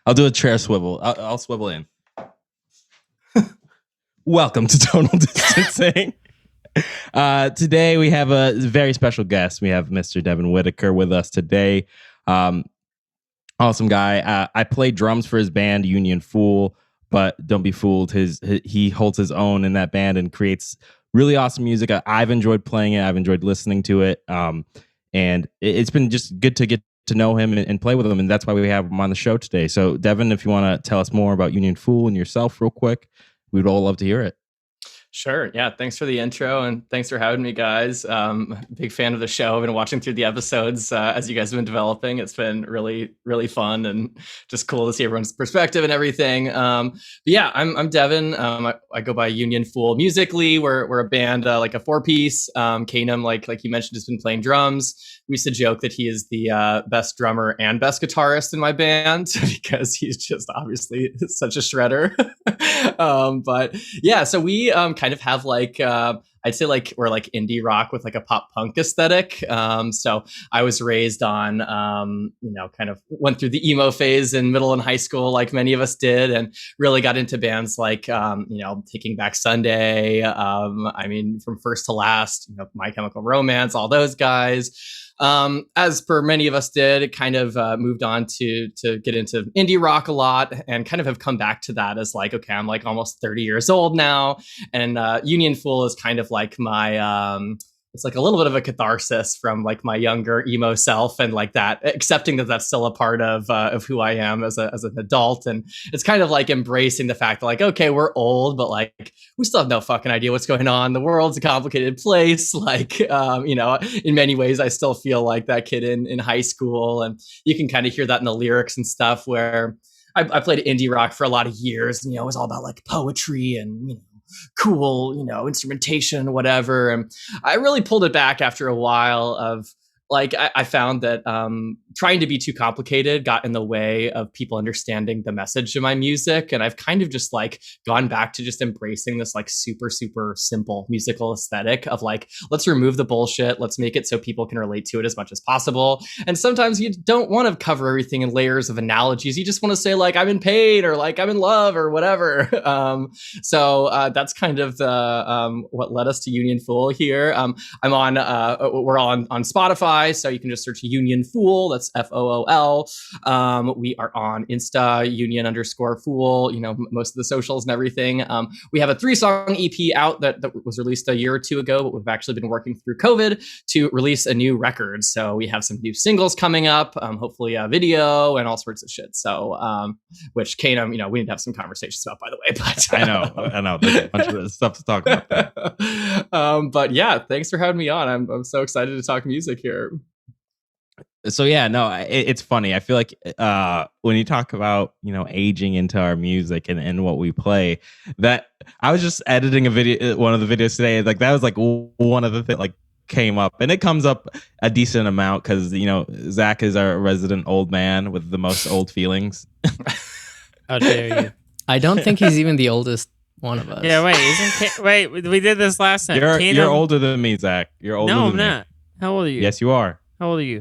I'll do a chair swivel. I'll swivel in. Welcome to Tonal Distancing. Today we have a very special guest. We have Mr. Devin Whitaker with us today. Awesome guy. I play drums for his band Union Fool, but don't be fooled. He holds his own in that band and creates really awesome music. I've enjoyed playing it. I've enjoyed listening to it. And it's been just good to get to know him and play with him. And that's why we have him on the show today. So Devin, if you want to tell us more about Union Fool and yourself real quick, we'd all love to hear it. Sure. Yeah. Thanks for the intro and thanks for having me, guys. Big fan of the show. I've been watching through the episodes as you guys have been developing. It's been really, really fun and just cool to see everyone's perspective and everything. But yeah, I'm Devin. I go by Union Fool. Musically, we're a band, like a 4-piece. Kanem, like you mentioned, has been playing drums. We used to joke that he is the best drummer and best guitarist in my band because he's just obviously such a shredder. But yeah, so we kind of have like I'd say like we're like indie rock with like a pop punk aesthetic. So I was raised on kind of went through the emo phase in middle and high school, like many of us did, and really got into bands like Taking Back Sunday. I mean, from first to last, My Chemical Romance, all those guys. As per many of us did, it kind of moved on to get into indie rock a lot and kind of have come back to that as like, okay, I'm like almost 30 years old now. And Union Fool is kind of like my, it's like a little bit of a catharsis from like my younger emo self and like that, accepting that that's still a part of who I am as an adult. And it's kind of like embracing the fact that like, okay, we're old, but like we still have no fucking idea what's going on. The world's a complicated place. Like, in many ways, I still feel like that kid in high school. And you can kind of hear that in the lyrics and stuff where I played indie rock for a lot of years and, it was all about like poetry and, cool, instrumentation, whatever. And I really pulled it back after a while of like, I found that trying to be too complicated got in the way of people understanding the message of my music. And I've kind of just like gone back to just embracing this like super, super simple musical aesthetic of like, let's remove the bullshit. Let's make it so people can relate to it as much as possible. And sometimes you don't want to cover everything in layers of analogies. You just want to say like, I'm in pain or like I'm in love or whatever. So that's kind of the what led us to Union Fool here. I'm on, we're on Spotify. So you can just search Union Fool. That's FOOL. We are on Insta, Union_Fool, most of the socials and everything. We have a 3-song EP out that was released a year or two ago, but we've actually been working through COVID to release a new record. So we have some new singles coming up, hopefully a video and all sorts of shit. So, which Kanem, we need to have some conversations about, by the way. But I know. There's a bunch of stuff to talk about. But yeah, thanks for having me on. I'm so excited to talk music here. So yeah, no, it's funny. I feel like when you talk about aging into our music and what we play, that I was just editing a video, one of the videos today. Like that was like one of the things like came up, and it comes up a decent amount because Zach is our resident old man with the most old feelings. How dare you? I don't think he's even the oldest one of us. Yeah, wait, we did this last time. You're older than me, Zach. You're older than me. No, I'm not. How old are you? Yes, you are. How old are you?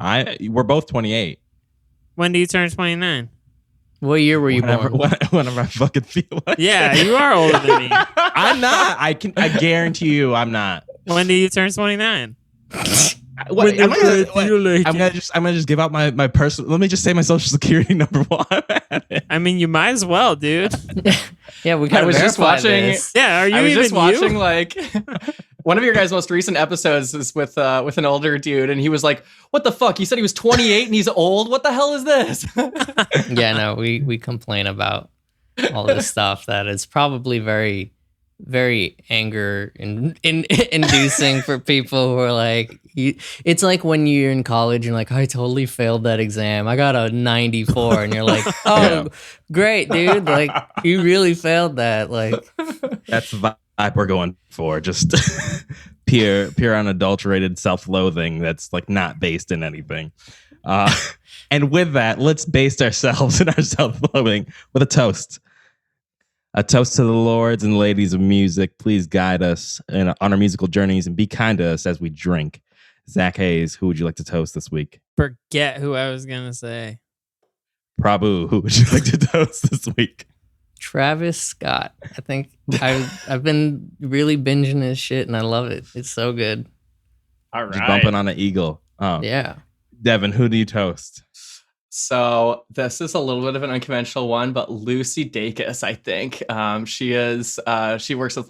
We're both 28. When do you turn 29? What year were you born? Whenever I fucking feel like Yeah, you are older than me. I'm not. I guarantee you I'm not. When do you turn 29? I'm gonna just give out my personal. Let me just say my social security number while I'm at it. I mean, you might as well, dude. Yeah, we gotta verify this. Yeah, are you even just watching like one of your guys' most recent episodes is with an older dude, and he was like, "What the fuck? He said he was 28 and he's old. What the hell is this?" Yeah, no, we complain about all this stuff that is probably very, very anger inducing for people who are like, it's like when you're in college and like, I totally failed that exam. I got a 94, and you're like, oh, great, dude. Like, you really failed that. Like, that's the vibe we're going for. Just pure unadulterated self-loathing that's like not based in anything. And with that, let's base ourselves in our self-loathing with a toast. A toast to the lords and ladies of music. Please guide us on our musical journeys and be kind to us as we drink. Zach Hayes, who would you like to toast this week? Forget who I was going to say. Prabhu, who would you like to toast this week? Travis Scott. I think I've been really binging his shit and I love it. It's so good. All right. Just bumping on an eagle. Yeah. Devin, who do you toast? So this is a little bit of an unconventional one, but Lucy Dacus, I think. She works with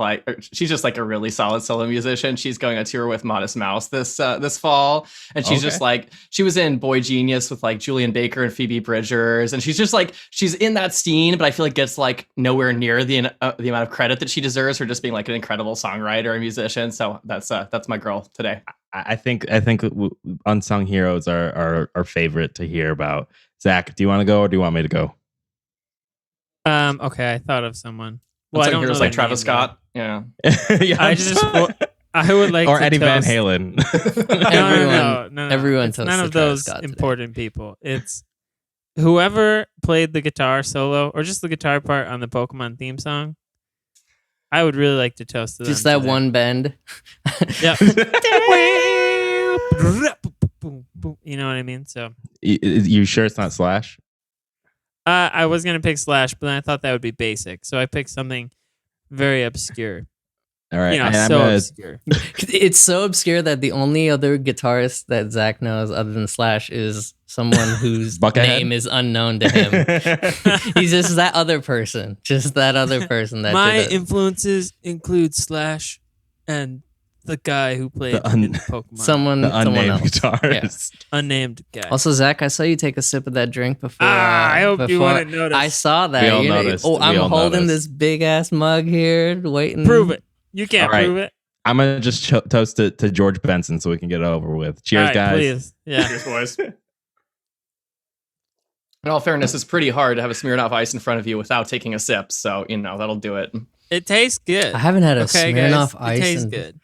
she's just like a really solid solo musician. She's going on tour with Modest Mouse this fall. And she's just like, she was in Boy Genius with like Julian Baker and Phoebe Bridgers. And she's just like, she's in that scene, but I feel like gets like nowhere near the amount of credit that she deserves for just being like an incredible songwriter and musician. So that's my girl today. I think unsung heroes are our favorite to hear about. Zach, do you want to go or do you want me to go? Okay, I thought of someone. Well, Unsung I don't heroes know like their Travis name, Scott. Yeah. Yeah, I would like or to Eddie Van toast- Halen. No. Everyone It's toasts none to of Travis those Scott today. important people. It's whoever played the guitar solo or just the guitar part on the Pokemon theme song. I would really like to toast to them. Just that today. one bend. Yeah. You know what I mean? So You sure it's not Slash? I was gonna pick Slash, but then I thought that would be basic. So I picked something very obscure. All right. You know, and I'm so gonna- obscure. It's so obscure that the only other guitarist that Zach knows other than Slash is someone whose Buckethead? name is unknown to him. He's just that other person. Just that other person that My did it. influences include Slash and the guy who played in Pokemon. Someone the unnamed else. guitarist. Unnamed guy. Also, Zach, I saw you take a sip of that drink before. I hope you before- wouldn't notice. I saw that. We all You know, noticed. Oh, We I'm all holding noticed. this big ass mug here, waiting. Prove it. You can't All right. prove it. I'm gonna just toast it to George Benson so we can get it over with. Cheers, All right, guys. Please. Yeah. Cheers, boys. In all fairness, it's pretty hard to have a Smirnoff Ice in front of you without taking a sip. So, that'll do it. It tastes good. I haven't had a Okay, Smirnoff guys. Ice It tastes in good.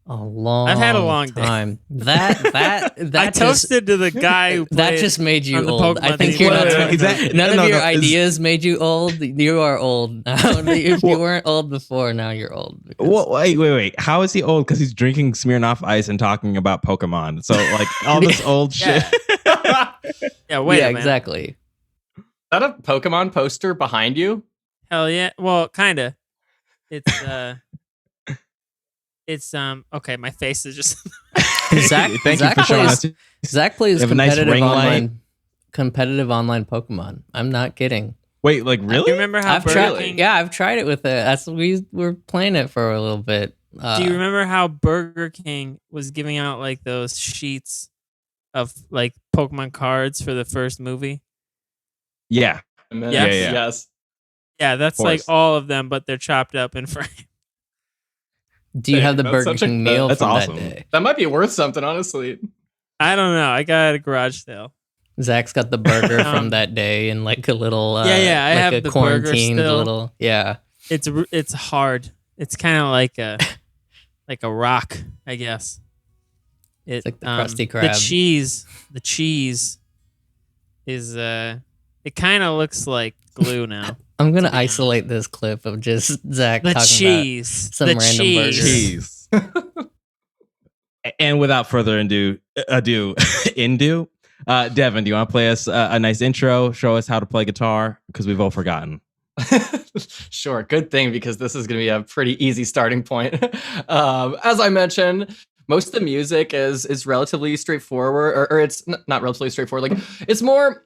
a long. I've had a long day. time. That I just, toasted to the guy who that played just made you on the old. I Pokemon think theme you're not. song. Is that- None no, of your no, is- ideas made you old. You are old now. If you weren't old before, now you're old. because- Well, wait. How is he old? Because he's drinking Smirnoff Ice and talking about Pokemon. So, like, all this old shit. Yeah. Yeah, wait yeah, a minute. exactly. Is that a Pokemon poster behind you? Hell yeah. Well, kind of. It's okay, my face is just Zach, Thank Zach you for showing plays, us. Zach plays They have a nice competitive online Pokemon. I'm not kidding. Wait, like, You really? remember how I've Burger tried. King Yeah, I've tried it with it. That's we were playing it for a little bit. Do you remember how Burger King was giving out like those sheets of like Pokemon cards for the first movie? Yeah. Yes. Yeah. Yes. Yeah, that's Of like course. all of them, but they're chopped up in frame. Do you have the That's Burger such a- King meal that's from awesome. that day? That might be worth something, honestly. I don't know. I got it at a garage sale. Zach's got the burger Um, from that day and like a little Yeah, I like have a the burger quarantined still. little It's hard. It's kind of like a rock, I guess. It's like the crusty crab. The cheese is it kind of looks like glue now. I'm gonna isolate this clip of just Zach The talking cheese, some the random cheese. burger. Jeez. And without further ado, Devin, do you want to play us a nice intro? Show us how to play guitar because we've all forgotten. Sure. Good thing, because this is going to be a pretty easy starting point. As I mentioned, most of the music is relatively straightforward, or it's not relatively straightforward. Like, it's more,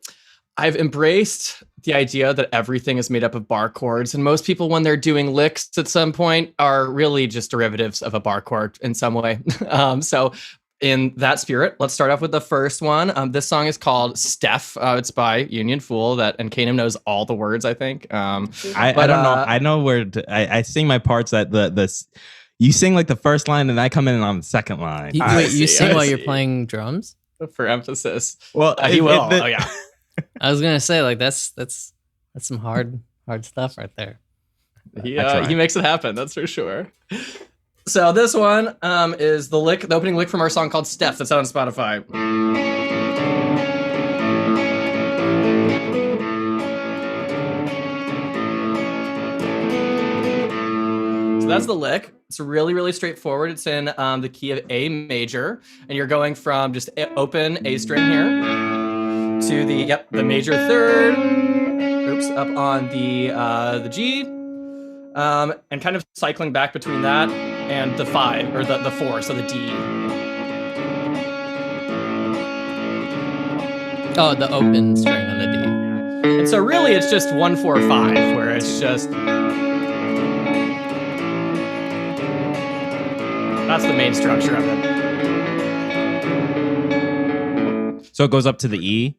I've embraced the idea that everything is made up of bar chords, and most people, when they're doing licks at some point, are really just derivatives of a bar chord in some way. So in that spirit, let's start off with the first one. This song is called Steph. It's by Union Fool, and Kanem knows all the words, I think. I don't know. I know where I sing my parts at the you sing like the first line and I come in on the second line. Wait, you sing I while you're see. playing drums? For emphasis. Well, He will. Oh, yeah. I was gonna say like that's some hard stuff right there. He makes it happen, that's for sure. So this one is the opening lick from our song called Steph that's out on Spotify. So that's the lick. It's really, really straightforward. It's in the key of A major, and you're going from just open A string here to the major third. Oops, up on the G. And kind of cycling back between that and the 5 or the 4, so the D. Oh, the open string on the D. And so really it's just 1, 4, 5, where it's just that's the main structure of it. So it goes up to the E?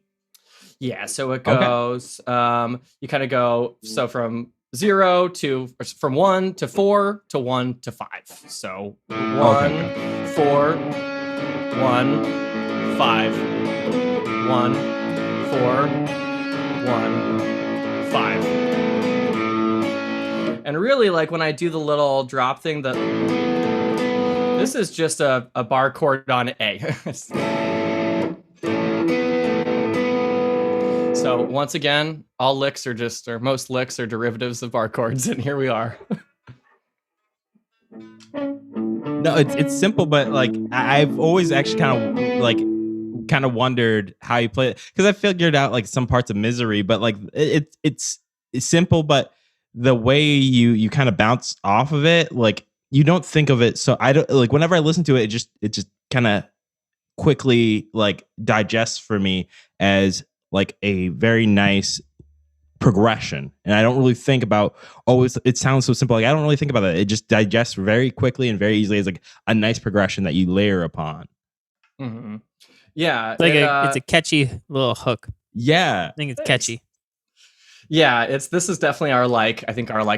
Yeah, so it goes you kind of go from 1 to 4 to 1 to 5. So 1, 4, 1, 5, 1, 4, 1, 5. And really, like when I do the little drop thing, this is just a bar chord on A. So once again, all licks are most licks are derivatives of bar chords, and here we are. No, it's simple, but like I've always actually kind of wondered how you play it, because I figured out like some parts of Misery, but like it's simple, but the way you kind of bounce off of it, like you don't think of it. So I don't like whenever I listen to it, it just kind of quickly like digests for me as like a very nice progression, and I don't really think about it sounds so simple, like I don't really think about it. It just digests very quickly and very easily as like a nice progression that you layer upon. Mm-hmm. Yeah, it's a catchy little hook. Yeah, I think it's catchy. Yeah, this is definitely our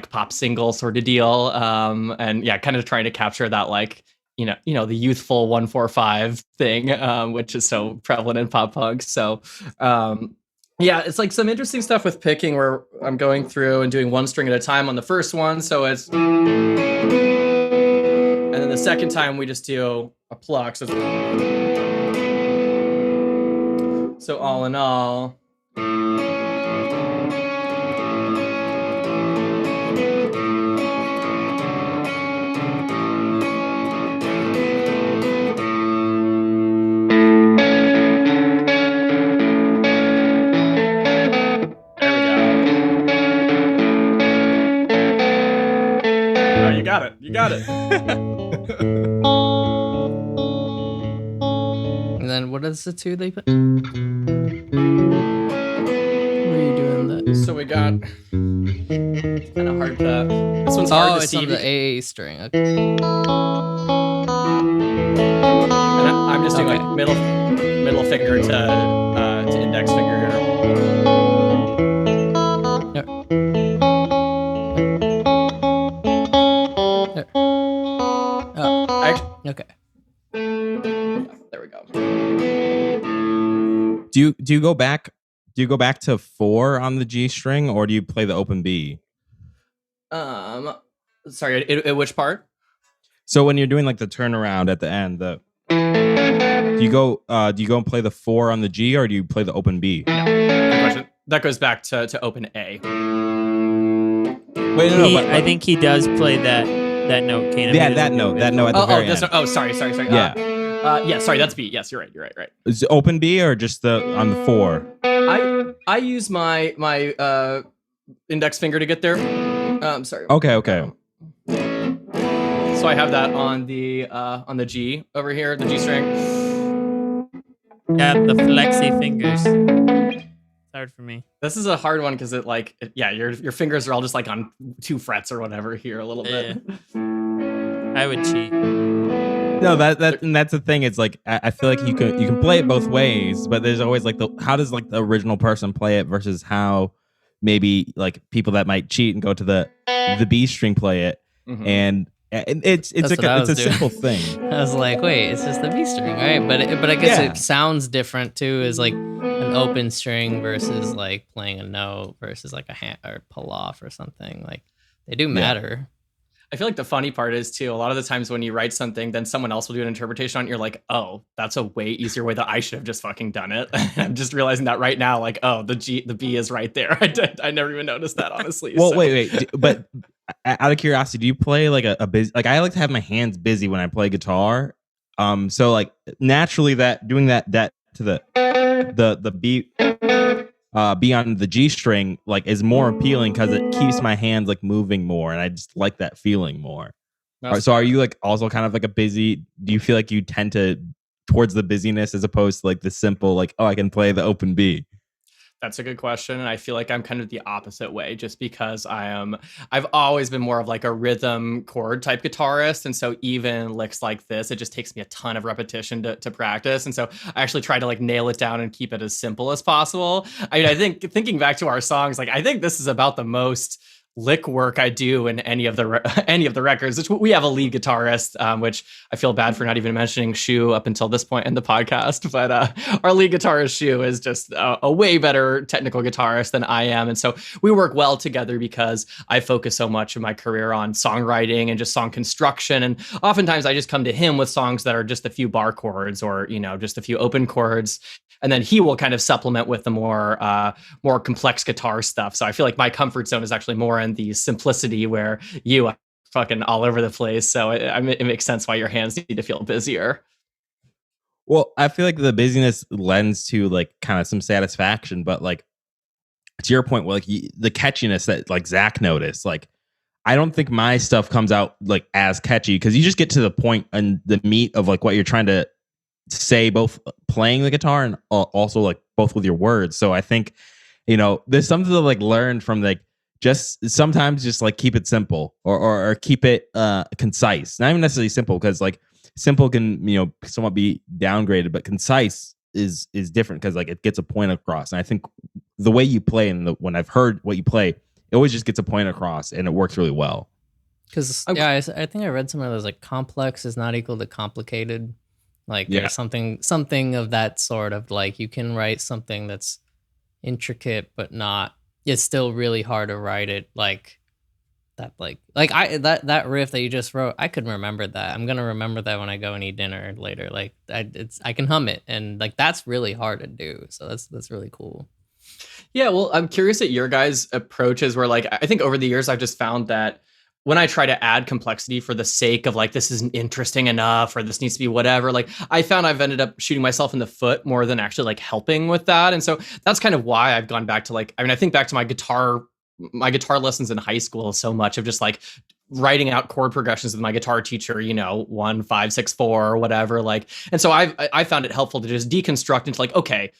pop single sort of deal, and yeah, kind of trying to capture that like you know the youthful 145 thing, which is so prevalent in pop punk. So yeah, it's like some interesting stuff with picking where I'm going through and doing one string at a time on the first one. So it's, and then the second time we just do a pluck. So all in all. You got it. And then what is the 2 they put? Where are you doing that? So we got kind of hard to. This one's hard to see. Oh, it's on the A string. Okay. And I'm just doing like middle finger to index finger here. Yep. Okay. There we go. Do you go back? Do you go back to 4 on the G string, or do you play the open B? Sorry, at which part? So when you're doing like the turnaround at the end, do you go and play the 4 on the G, or do you play the open B? No, good question. That goes back to open A. Wait, no, I think he does play that note. Kanem. Yeah, that note at the very end. Sorry. Yeah. Yeah, sorry, that's B. Yes, you're right. Is it open B or just on the 4? I use my index finger to get there. Sorry. Okay. So I have that on the G over here, the G string. Yeah, the flexy fingers. It's hard for me. This is a hard one because your fingers are all just like on 2 frets or whatever here a little bit. I would cheat. No, and that's the thing. It's like I feel like you can play it both ways, but there's always like how does like the original person play it versus how maybe like people that might cheat and go to the B string play it, mm-hmm. and it's a simple thing. I was like, wait, it's just the B string, right? But I guess it sounds different too. Is like an open string versus like playing a note versus like a hand or pull off or something. Like they do matter. I feel like the funny part is too, a lot of the times when you write something, then someone else will do an interpretation on it. You're like, oh, that's a way easier way that I should have just fucking done it. I'm just realizing that right now, like, oh, the B is right there. I never even noticed that, honestly. Well, wait, but out of curiosity, do you play like a busy? Like I like to have my hands busy when I play guitar. So like naturally that doing that to the the B B on the G string like is more appealing because it keeps my hands like moving more, and I just like that feeling more. So are you like also kind of like a busy? Do you feel like you tend to towards the busyness as opposed to like the simple like, oh, I can play the open B? That's a good question. And I feel like I'm kind of the opposite way just because I've always been more of like a rhythm chord type guitarist. And so even licks like this, it just takes me a ton of repetition to practice. And so I actually try to like nail it down and keep it as simple as possible. I mean, I think thinking back to our songs, like I think this is about the most lick work I do in any of the records. Which we have a lead guitarist, which I feel bad for not even mentioning Shu up until this point in the podcast. But our lead guitarist Shu is just a way better technical guitarist than I am, and so we work well together because I focus so much of my career on songwriting and just song construction. And oftentimes I just come to him with songs that are just a few bar chords or just a few open chords. And then he will kind of supplement with the more complex guitar stuff. So I feel like my comfort zone is actually more in the simplicity, where you are fucking all over the place. So it makes sense why your hands need to feel busier. Well, I feel like the busyness lends to like kind of some satisfaction, but like to your point, well, like the catchiness that like Zach noticed, like I don't think my stuff comes out like as catchy because you just get to the point and the meat of like what you're trying to say, both playing the guitar and also like both with your words. So I think there's something to like learn from like just sometimes just like keep it simple or keep it concise, not even necessarily simple, because like simple can somewhat be downgraded, but concise is different because like it gets a point across. And I think the way you play and when I've heard what you play, it always just gets a point across and it works really well. Because I think I read somewhere that was like complex is not equal to complicated. Like there's something of that sort of like you can write something that's intricate but not, it's still really hard to write it like that. That riff that you just wrote, I could remember that. I'm gonna remember that when I go and eat dinner later. Like I can hum it, and like that's really hard to do. So that's really cool. Yeah, well, I'm curious at your guys' approaches where like I think over the years I've just found that when I try to add complexity for the sake of like, this isn't interesting enough, or this needs to be whatever, like I found I've ended up shooting myself in the foot more than actually like helping with that. And so that's kind of why I've gone back to like, I mean, I think back to my guitar lessons in high school, so much of just like writing out chord progressions with my guitar teacher, 1, 5, 6, 4 or whatever. Like, and so I found it helpful to just deconstruct into like, okay,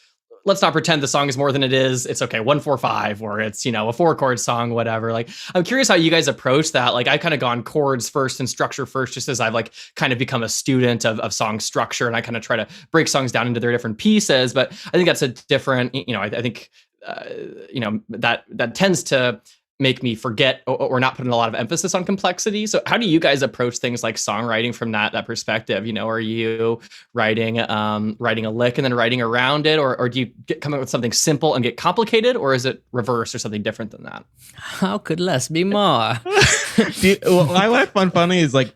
let's not pretend the song is more than it is. It's okay, 1, 4, 5, or it's, a 4-chord song, whatever. Like, I'm curious how you guys approach that. Like, I've kind of gone chords first and structure first, just as I've like kind of become a student of song structure, and I kind of try to break songs down into their different pieces. But I think that's a different, I think, that tends to make me forget or not put in a lot of emphasis on complexity. So how do you guys approach things like songwriting from that perspective? Are you writing a lick and then writing around it, or do you come up with something simple and get complicated, or is it reverse or something different than that? How could less be more? What I find funny is like,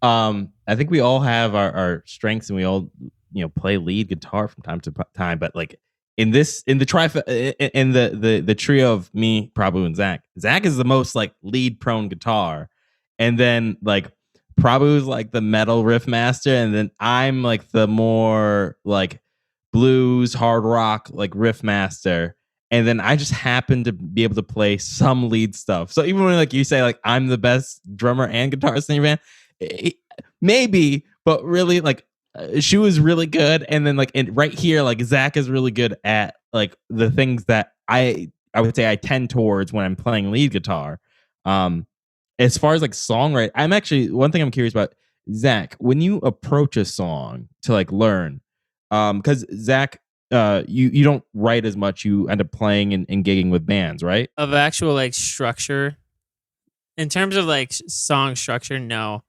I think we all have our strengths, and we all play lead guitar from time to time, but like in the trio of me, Prabhu, and Zach is the most like lead prone guitar, and then like Prabhu's like the metal riff master, and then I'm like the more like blues hard rock like riff master, and then I just happen to be able to play some lead stuff. So even when like you say like I'm the best drummer and guitarist in your band, maybe, but really like Shu is really good, and then like right here, like Zach is really good at like the things that I would say I tend towards when I'm playing lead guitar. As far as like songwriting, I'm actually one thing I'm curious about, Zach, when you approach a song to like learn, because Zach, you don't write as much, you end up playing and gigging with bands, right? Of actual like structure, in terms of like song structure, no.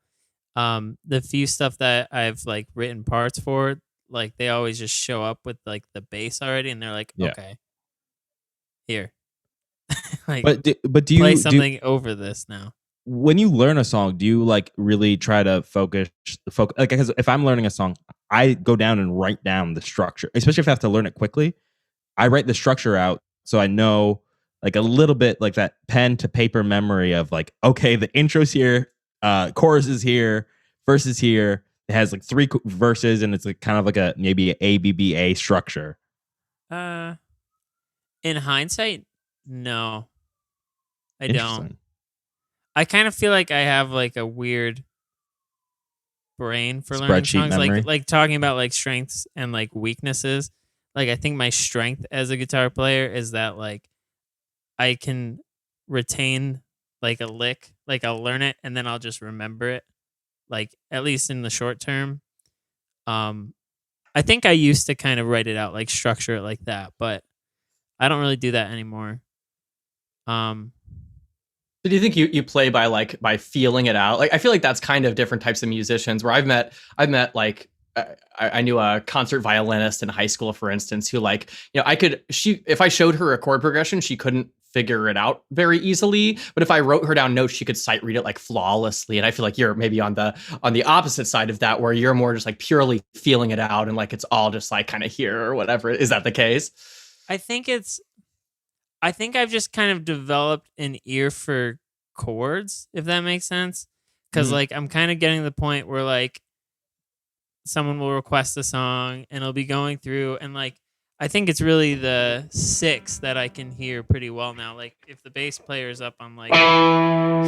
The few stuff that I've like written parts for, like they always just show up with like the bass already, and they're like, okay, here. Like, but do you play something over this now? When you learn a song, do you like really try to focus? Like, because if I'm learning a song, I go down and write down the structure, especially if I have to learn it quickly. I write the structure out so I know like a little bit, like that pen to paper memory of like, okay, the intro's here. Chorus is here, verse is here. It has like 3 verses, and it's like kind of like maybe a ABBA structure. In hindsight, no, I don't. Interesting. I kind of feel like I have like a weird brain for learning Spreadsheet songs, memory. like talking about like strengths and like weaknesses. Like I think my strength as a guitar player is that like I can retain like a lick, like I'll learn it and then I'll just remember it, like at least in the short term. I think I used to kind of write it out, like structure it like that, but I don't really do that anymore. So do you think you play by feeling it out? Like I feel like that's kind of different types of musicians. Where I've met like I knew a concert violinist in high school, for instance, who like if I showed her a chord progression, she couldn't figure it out very easily. But if I wrote her down notes, she could sight read it like flawlessly. And I feel like you're maybe on the opposite side of that, where you're more just like purely feeling it out and like it's all just like kind of here or whatever. Is that the case? I think I've just kind of developed an ear for chords, if that makes sense. Because like I'm kind of getting to the point where like someone will request a song and it'll be going through, and like I think it's really the 6 that I can hear pretty well now. Like if the bass player is up on like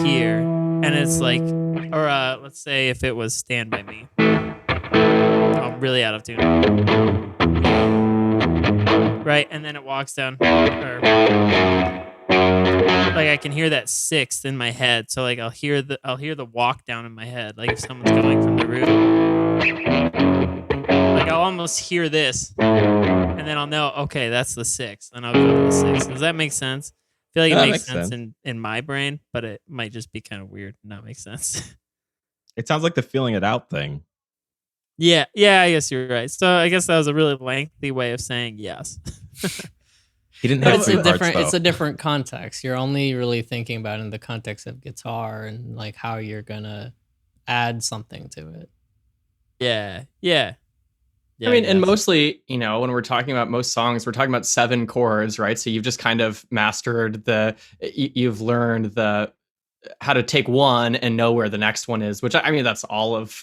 here, and it's like, or let's say if it was Stand By Me. I'm really out of tune. Right, and then it walks down, or like I can hear that 6th in my head. So like I'll hear the walk down in my head. Like if someone's going from the root, like I'll almost hear this, and then I'll know, okay, that's the 6th, and I'll go to the 6th. Does that make sense? I feel like it makes sense in my brain, but it might just be kind of weird and not make sense. It sounds like the feeling it out thing. Yeah, I guess you're right. So I guess that was a really lengthy way of saying yes. He didn't But have it's three a parts, different. It's though. a different context. You're only really thinking about it in the context of guitar and like how you're gonna add something to it. Yeah. I mean, and guess. mostly, when we're talking about most songs, we're talking about 7 chords, right? So you've just kind of mastered you've learned how to take one and know where the next one is, which I mean, that's all of,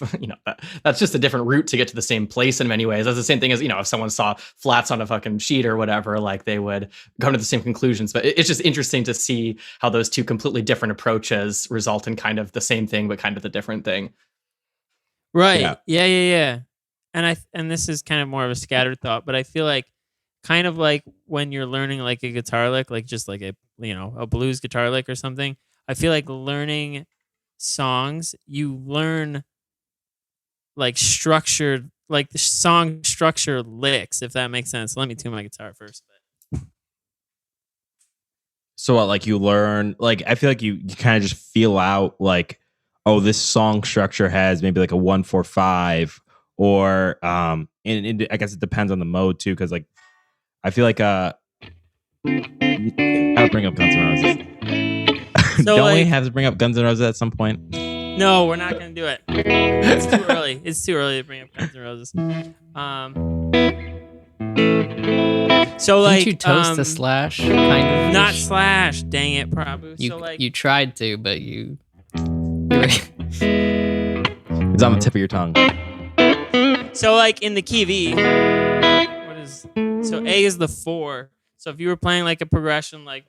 that's just a different route to get to the same place in many ways. That's the same thing as, if someone saw flats on a fucking sheet or whatever, like they would come to the same conclusions. But it's just interesting to see how those two completely different approaches result in kind of the same thing, but kind of the different thing. Right. Yeah. And this is kind of more of a scattered thought, but I feel like kind of like when you're learning like a guitar lick, like just like a blues guitar lick or something, I feel like learning songs, you learn like structured, like the song structure licks, if that makes sense. Let me tune my guitar first. So what, like you learn, like I feel like you kind of just feel out like, oh, this song structure has maybe like a 1-4-5, or and I guess it depends on the mode too, because like I feel like I'll bring up Guns N' Roses. So Don't we like, have to bring up Guns N' Roses at some point? no, we're not gonna do it. It's too early. It's too early to bring up Guns N' Roses. So like, Didn't you toast the Slash kind of? not Slash. Dang it, Prabhu. You So like, you tried to, but you. It's on the tip of your tongue. so like in the key V, what is? So A is the 4. So if you were playing like a progression, like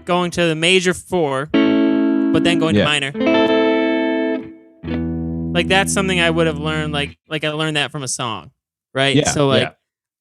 going to the major 4, but then going to minor, like that's something I would have learned. Like I learned that from a song, right? Yeah, So like, yeah.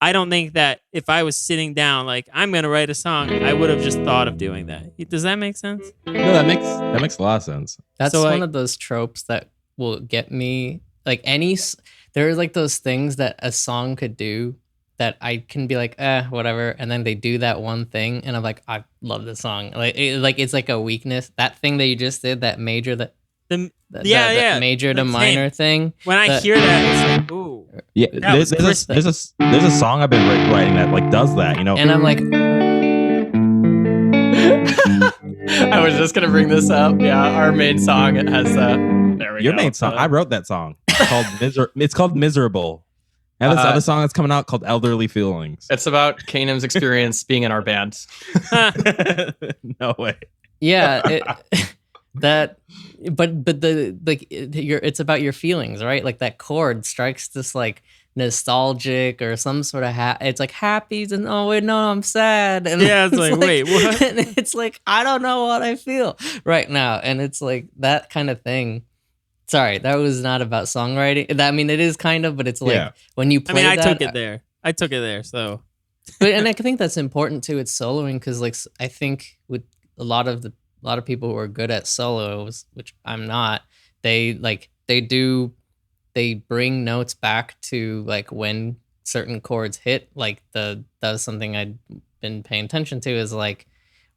I don't think that if I was sitting down, like I'm gonna write a song, I would have just thought of doing that. Does that make sense? No, that makes a lot of sense. That's So, one like- of those tropes that will get me. Like there are like those things that a song could do that I can be like, whatever, and then they do that one thing, and I'm like, I love this song. It's like a weakness. That thing that you just did, that major, that major to That's minor same. thing. When I hear that, it's like, ooh. Yeah, That was there's a song I've been writing that like does that, And I'm like, I was just gonna bring this up. Yeah, our main song has there we your go. main song. I wrote that song. It's called Miserable. And this other song that's coming out called Elderly Feelings. It's about Kanem's experience being in our band. No way. yeah, but it's about your feelings, right? Like that chord strikes this like nostalgic or some sort of it's like happy and oh wait no I'm sad and Yeah, it's like, wait, what? and it's like I don't know what I feel right now, and it's like that kind of thing. Sorry, that was not about songwriting. I mean, it is kind of, but it's like Yeah. when you I play mean, I that, took it there. So but and I think that's important too. It's soloing because like I think with a lot of people who are good at solos, which I'm not, they bring notes back to like when certain chords hit. Like that was something I'd been paying attention to is like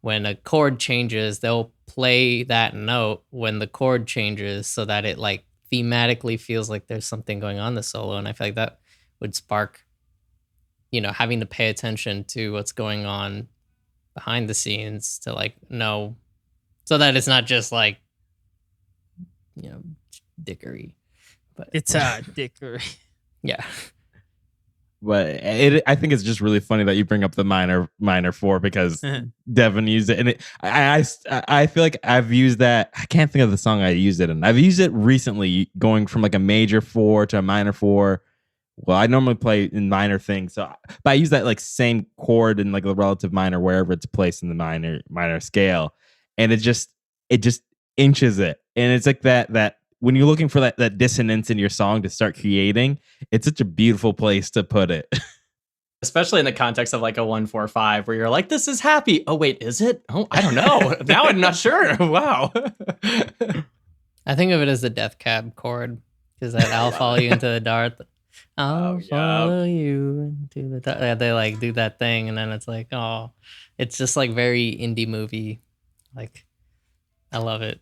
when a chord changes, they'll play that note when the chord changes so that it like thematically feels like there's something going on in the solo. And I feel like that would spark, having to pay attention to what's going on behind the scenes to like know so that it's not just like, dickery. But guitar dickery. yeah. But I think it's just really funny that you bring up the minor 4 because Devin used it, and I feel like I've used that. I can't think of the song I used it in. I've used it recently, going from like a major 4 to a minor 4. Well, I normally play in minor things, but I use that like same chord in like the relative minor wherever it's placed in the minor scale, and it just inches it, and it's like that. When you're looking for that dissonance in your song to start creating, it's such a beautiful place to put it. Especially in the context of like a 1-4-5 where you're like, this is happy. Oh, wait, is it? Oh, I don't know. Now I'm not sure. Wow. I think of it as the death cab chord because that I'll follow you into the dark. I'll follow you into the dark. Yeah, they like do that thing and then it's like, oh, it's just like very indie movie. Like, I love it.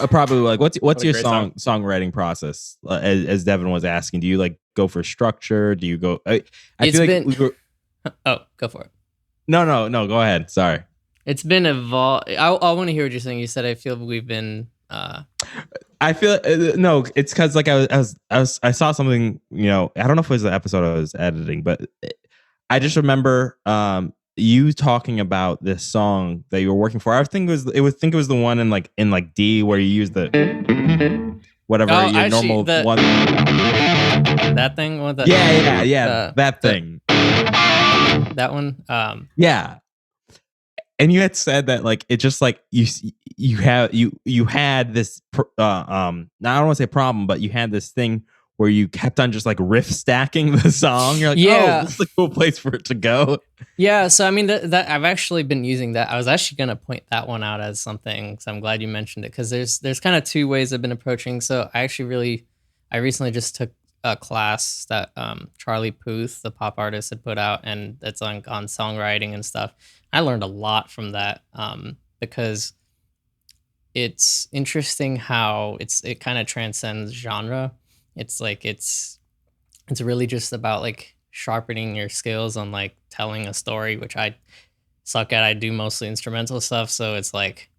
Probably like what's your great song. songwriting process? As Devin was asking, do you like go for structure? Do you go? I It's feel like been- Oh, go for it. No, go ahead. Sorry. It's been evolved. I want to hear what you're saying. You said I feel we've been. I feel no. It's because like I saw something. I don't know if it was the episode I was editing, but I just remember you talking about this song that you were working for. I think it was the one in like D where you use the whatever your actually, normal one. That thing. What the? Yeah. That thing. That one. Yeah. And you had said that like it just like you had this now I don't want to say problem, but you had this thing where you kept on just like riff stacking the song. You're like, oh, this is a cool place for it to go. Yeah, so I mean that I've actually been using that. I was actually gonna point that one out as something. So I'm glad you mentioned it because there's kind of two ways I've been approaching. So I recently just took a class that Charlie Puth, the pop artist, had put out, and it's on songwriting and stuff. I learned a lot from that because it's interesting how it kind of transcends genre. It's like it's really just about like sharpening your skills on like telling a story, which I suck at. I do mostly instrumental stuff, so it's like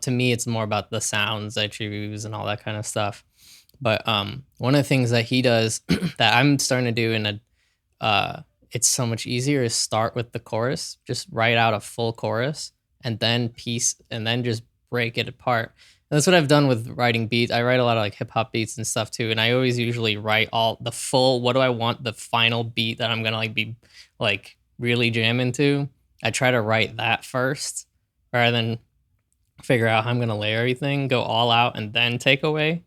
to me it's more about the sounds I choose and all that kind of stuff. But one of the things that he does that I'm starting to do in it's so much easier is start with the chorus, just write out a full chorus and then just break it apart. And that's what I've done with writing beats. I write a lot of like hip hop beats and stuff too. And I always usually write all the full, what do I want the final beat that I'm going to like be like really jamming to. I try to write that first rather than figure out how I'm going to layer everything, go all out and then take away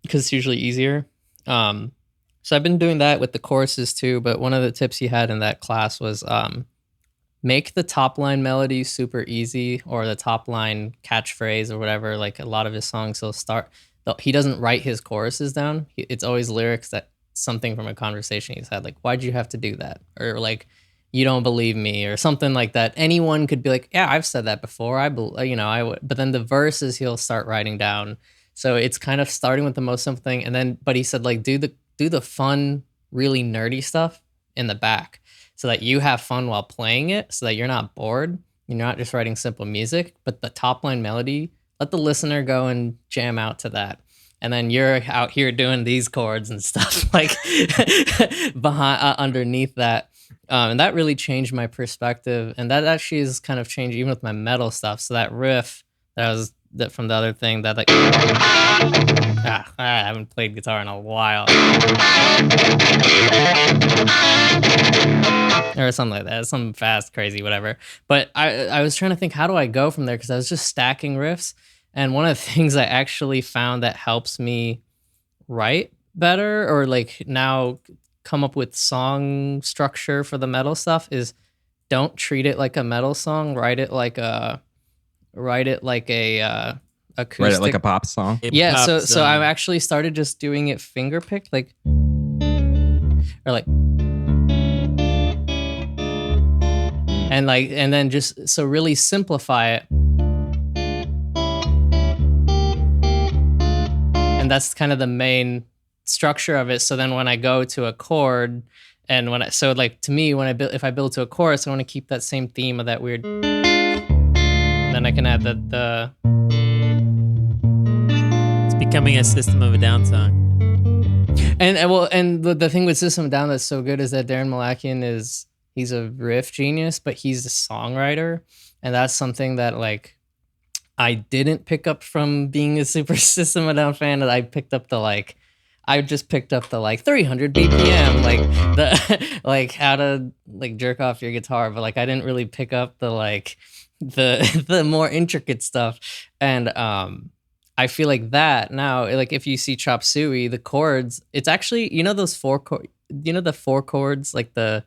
because it's usually easier. So I've been doing that with the choruses too, but one of the tips he had in that class was make the top line melody super easy or the top line catchphrase or whatever. Like a lot of his songs, he doesn't write his choruses down. It's always lyrics that something from a conversation he's had, like, why'd you have to do that? Or like, you don't believe me or something like that. Anyone could be like, yeah, I've said that before. I would. But then the verses he'll start writing down. So it's kind of starting with the most simple thing. And then, but he said like, do the fun, really nerdy stuff in the back so that you have fun while playing it, so that you're not bored. You're not just writing simple music, but the top line melody, let the listener go and jam out to that. And then you're out here doing these chords and stuff like behind underneath that. And that really changed my perspective. And that actually is kind of changed even with my metal stuff. So that riff that from the other thing that like I haven't played guitar in a while. Or something like that. Something fast, crazy, whatever. But I was trying to think, how do I go from there? Because I was just stacking riffs. And one of the things I actually found that helps me write better, or like now come up with song structure for the metal stuff, is don't treat it like a metal song. Write it like a acoustic. Write it like a pop song. Yeah, so I've actually started just doing it finger picked, like, or like, and then just so really simplify it. And that's kind of the main structure of it. So then when I go to a chord, and to me, if I build to a chorus, I want to keep that same theme of that weird. And then I can add the. It's becoming a System of a Down song. And the thing with System of a Down that's so good is that Darren Malakian he's a riff genius, but he's a songwriter, and that's something that like I didn't pick up from being a super System of a Down fan. That I just picked up the like 300 BPM, like the like how to like jerk off your guitar, but like I didn't really pick up the like the more intricate stuff. And I feel like that now, like if you see Chop Suey, the chords, it's actually, those the four chords, like there's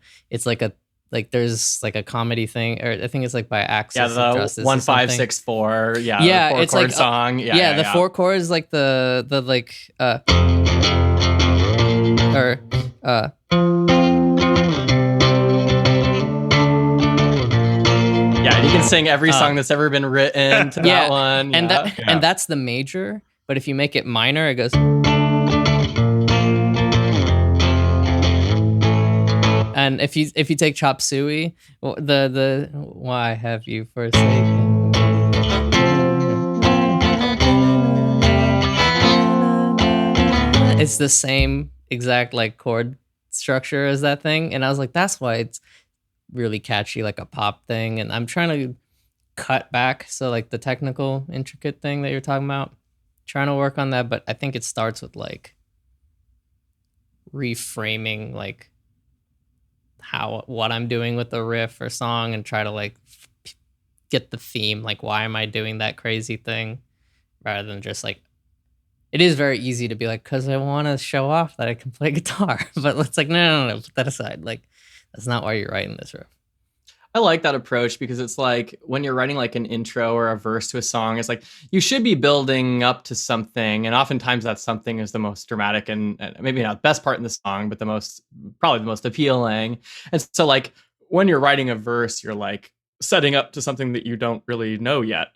like a comedy thing, or I think it's like by Access Yeah, of the Justice 1564. Yeah, yeah, the four it's chord like song. the four chords, like the like or yeah, you can sing every song that's ever been written to that one. And yeah. and that's the major, but if you make it minor, it goes. And if you take Chop Suey, the why have you forsaken me? It's the same exact like chord structure as that thing, and I was like, that's why it's really catchy, like a pop thing. And I'm trying to cut back, so like the technical intricate thing that you're talking about, trying to work on that. But I think it starts with like reframing like what I'm doing with the riff or song, and try to like get the theme, like why am I doing that crazy thing, rather than just like, it is very easy to be like, because I want to show off that I can play guitar. But it's like, no, put that aside. Like, that's not why you're writing this riff. I like that approach, because it's like when you're writing like an intro or a verse to a song, it's like you should be building up to something, and oftentimes that something is the most dramatic and maybe not the best part in the song, but probably the most appealing. And so like when you're writing a verse, you're like setting up to something that you don't really know yet,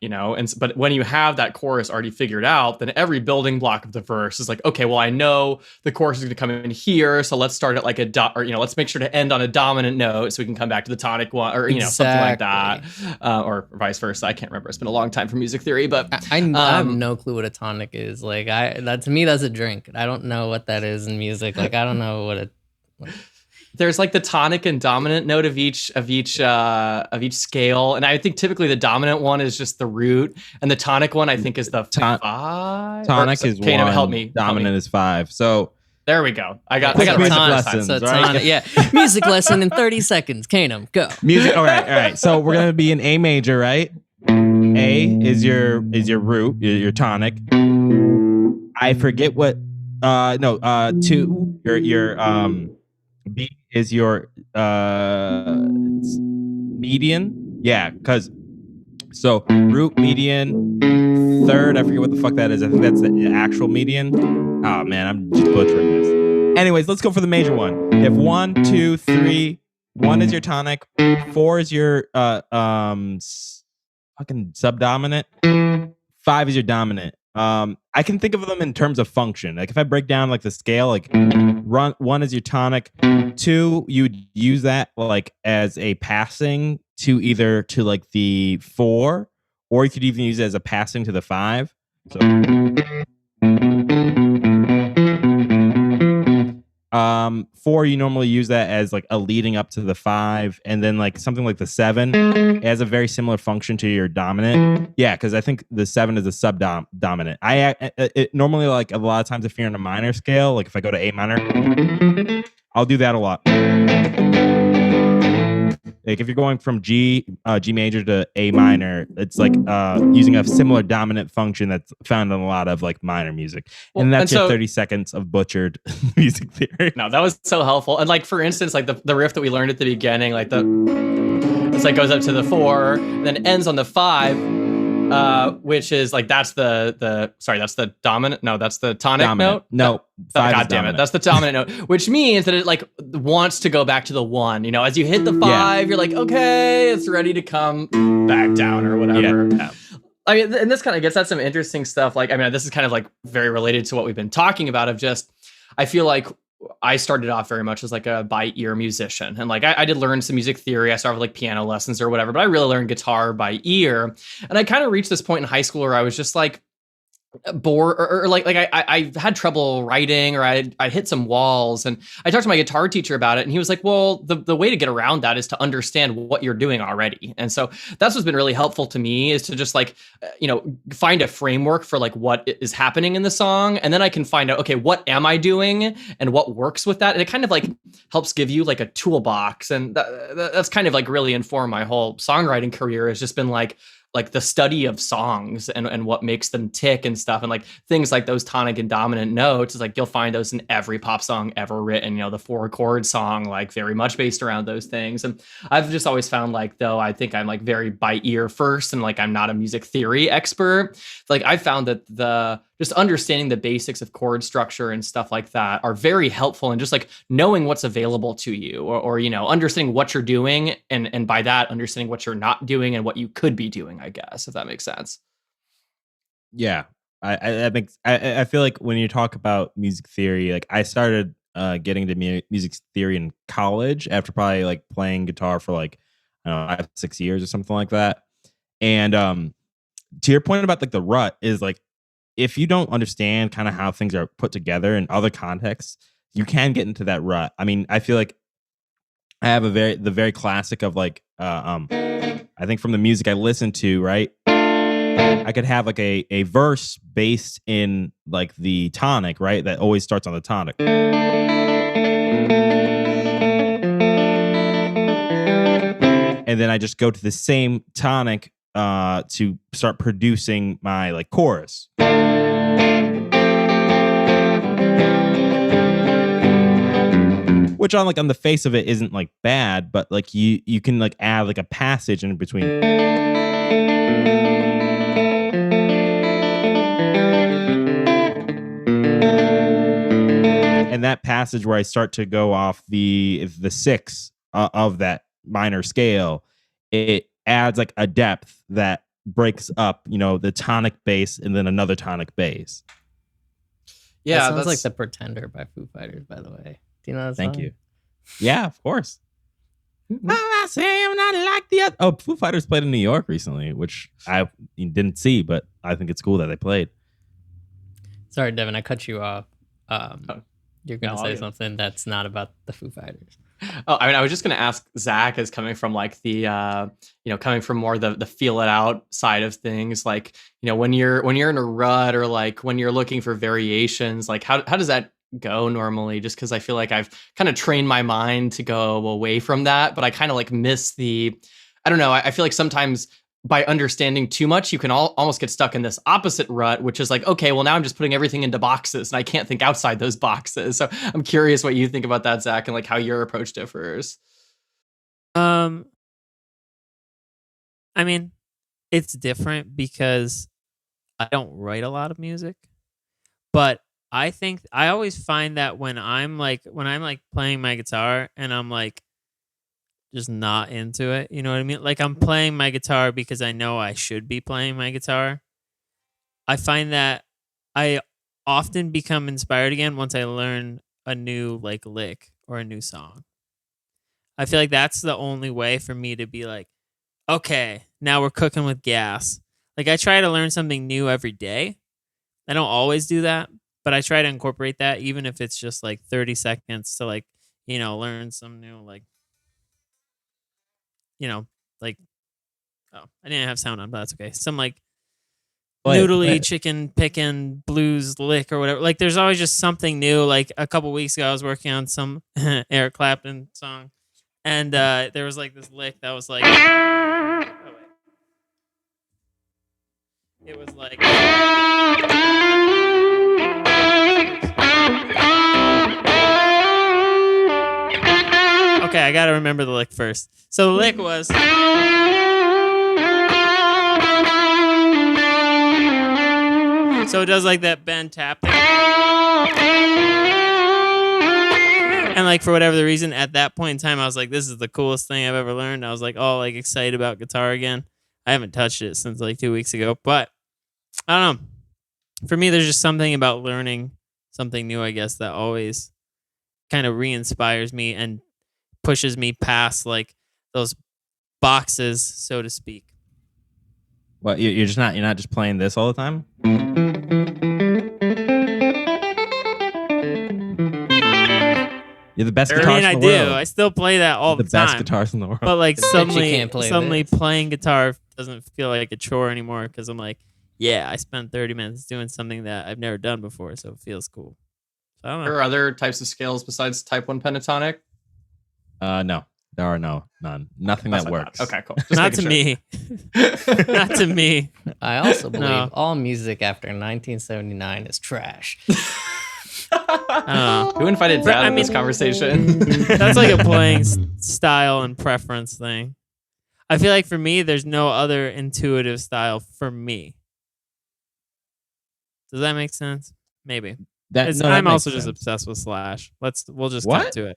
but when you have that chorus already figured out, then every building block of the verse is like, okay, well, I know the chorus is going to come in here, so let's start at like let's make sure to end on a dominant note so we can come back to the tonic one, or something like that, or vice versa. I can't remember. It's been a long time for music theory, but I have no clue what a tonic is. Like to me, that's a drink. I don't know what that is in music. Like I don't know what it. There's like the tonic and dominant note of each scale, and I think typically the dominant one is just the root, and the tonic one I think is the five. Tonic is Kanem, one. help me. Dominant is 5. So there we go. I got music music lessons, So right? tonic, yeah, music lesson in 30 seconds. Kanem, go. music. All right. So we're gonna be in A major, right? A is your root, your tonic. I forget what. 2. Your B is your median. Yeah, because so root, median, third, I forget what the fuck that is. I think that's the actual median. Oh man, I'm just butchering this. Anyways, let's go for the major one. You have 1, 2, 3. 1 is your tonic, 4 is your fucking subdominant, 5 is your dominant. I can think of them in terms of function. Like if I break down like the scale, like 1 is your tonic, 2 you'd use that like as a passing to either to like the 4, or you could even use it as a passing to the 5. So 4, you normally use that as like a leading up to the 5, and then like something like the 7 it has a very similar function to your dominant. Yeah, because I think the 7 is a dominant. It normally, like a lot of times if you're in a minor scale, like if I go to A minor, I'll do that a lot. Like if you're going from G major to A minor, it's like using a similar dominant function that's found in a lot of like minor music. And that's your 30 seconds of butchered music theory. No, that was so helpful. And like for instance, like the riff that we learned at the beginning, like it's like goes up to the 4, then ends on the 5. Which is like that's the dominant. No, that's the tonic note. No, God damn it, that's the dominant note. Which means that it like wants to go back to the 1. You know, as you hit the 5, you're like, okay, it's ready to come back down or whatever. Yeah. I mean, and this kind of gets at some interesting stuff. Like, I mean, this is kind of like very related to what we've been talking about. Of just, I feel like I started off very much as like a by ear musician. And like I did learn some music theory. I started with like piano lessons or whatever, but I really learned guitar by ear. And I kind of reached this point in high school where I was just like bored or like I had trouble writing, or I hit some walls. And I talked to my guitar teacher about it, and he was like, well, the way to get around that is to understand what you're doing already. And so that's what's been really helpful to me, is to just like, find a framework for like what is happening in the song. And then I can find out, okay, what am I doing and what works with that? And it kind of like helps give you like a toolbox. And that's kind of like really informed my whole songwriting career. Has just been like the study of songs and what makes them tick and stuff. And like things like those tonic and dominant notes is like, you'll find those in every pop song ever written, the 4-chord song, like very much based around those things. And I've just always found like, though I think I'm like very by ear first, and like I'm not a music theory expert, like I found that just understanding the basics of chord structure and stuff like that are very helpful, and just like knowing what's available to you, or understanding what you're doing, and by that understanding what you're not doing and what you could be doing, I guess, if that makes sense. Yeah, I feel like when you talk about music theory, like I started getting to music theory in college after probably like playing guitar for like, I don't know, 5-6 years or something like that. And to your point about like the rut, is like, if you don't understand kind of how things are put together in other contexts, you can get into that rut. I mean, I feel like I have the very classic of like, I think from the music I listen to, right? I could have like a verse based in like the tonic, right? That always starts on the tonic. And then I just go to the same tonic to start producing my like chorus. Which on the face of it isn't like bad, but like you can like add like a passage in between. And that passage where I start to go off the 6 of that minor scale, it adds like a depth that breaks up, the tonic bass and then another tonic bass. Yeah, that sounds like The Pretender by Foo Fighters, by the way. Do you know that song? Thank you. Yeah, of course. I say I'm not like the other. Oh, Foo Fighters played in New York recently, which I didn't see, but I think it's cool that they played. Sorry, Devin, I cut you off. You're going to say something that's not about the Foo Fighters. Oh, I mean, I was just going to ask Zach, as coming from like the, coming from more the feel it out side of things, like, when you're in a rut, or like when you're looking for variations, like how does that go normally? Just because I feel like I've kind of trained my mind to go away from that, but I kind of like miss I don't know. I feel like sometimes by understanding too much, you can almost get stuck in this opposite rut, which is like, okay, well now I'm just putting everything into boxes and I can't think outside those boxes. So I'm curious what you think about that, Zach, and like how your approach differs. I mean, it's different because I don't write a lot of music, but I think I always find that when I'm playing my guitar and I'm like just not into it, you know what I mean? Like I'm playing my guitar because I know I should be playing my guitar. I find that I often become inspired again once I learn a new like lick or a new song. I feel like that's the only way for me to be like, okay, now we're cooking with gas. Like I try to learn something new every day. I don't always do that, but but I try to incorporate that, even if it's just like 30 seconds to like, learn some new, like, like, oh, I didn't have sound on, but that's okay. Some like noodly chicken pickin' blues lick or whatever. Like, there's always just something new. Like a couple weeks ago, I was working on some Eric Clapton song, and there was like this lick that was like, it was like, okay, I gotta remember the lick first. So the lick was, so it does like that bend tap thing. And like, for whatever the reason, at that point in time, I was like, this is the coolest thing I've ever learned. I was like, all like excited about guitar again. I haven't touched it since like 2 weeks ago, but I don't know. For me, there's just something about learning something new, I guess, that always kind of re-inspires me and pushes me past like those boxes, so to speak. Well, you're not just playing this all the time? You're the best guitarist in the world. I still play that all the time. The best guitars in the world. But like suddenly play playing guitar doesn't feel like a chore anymore, because I'm like, yeah, I spent 30 minutes doing something that I've never done before, so it feels cool. So I don't know. Are there other types of scales besides type 1 pentatonic? No. There are none. Nothing that works. Okay, cool. Just Not to me. Not to me. I also believe all music after 1979 is trash. Who invited Dad in this conversation? That's like a playing style and preference thing. I feel like for me, there's no other intuitive style for me. Does that make sense? Maybe. I'm also just obsessed with Slash. We'll just cut to it.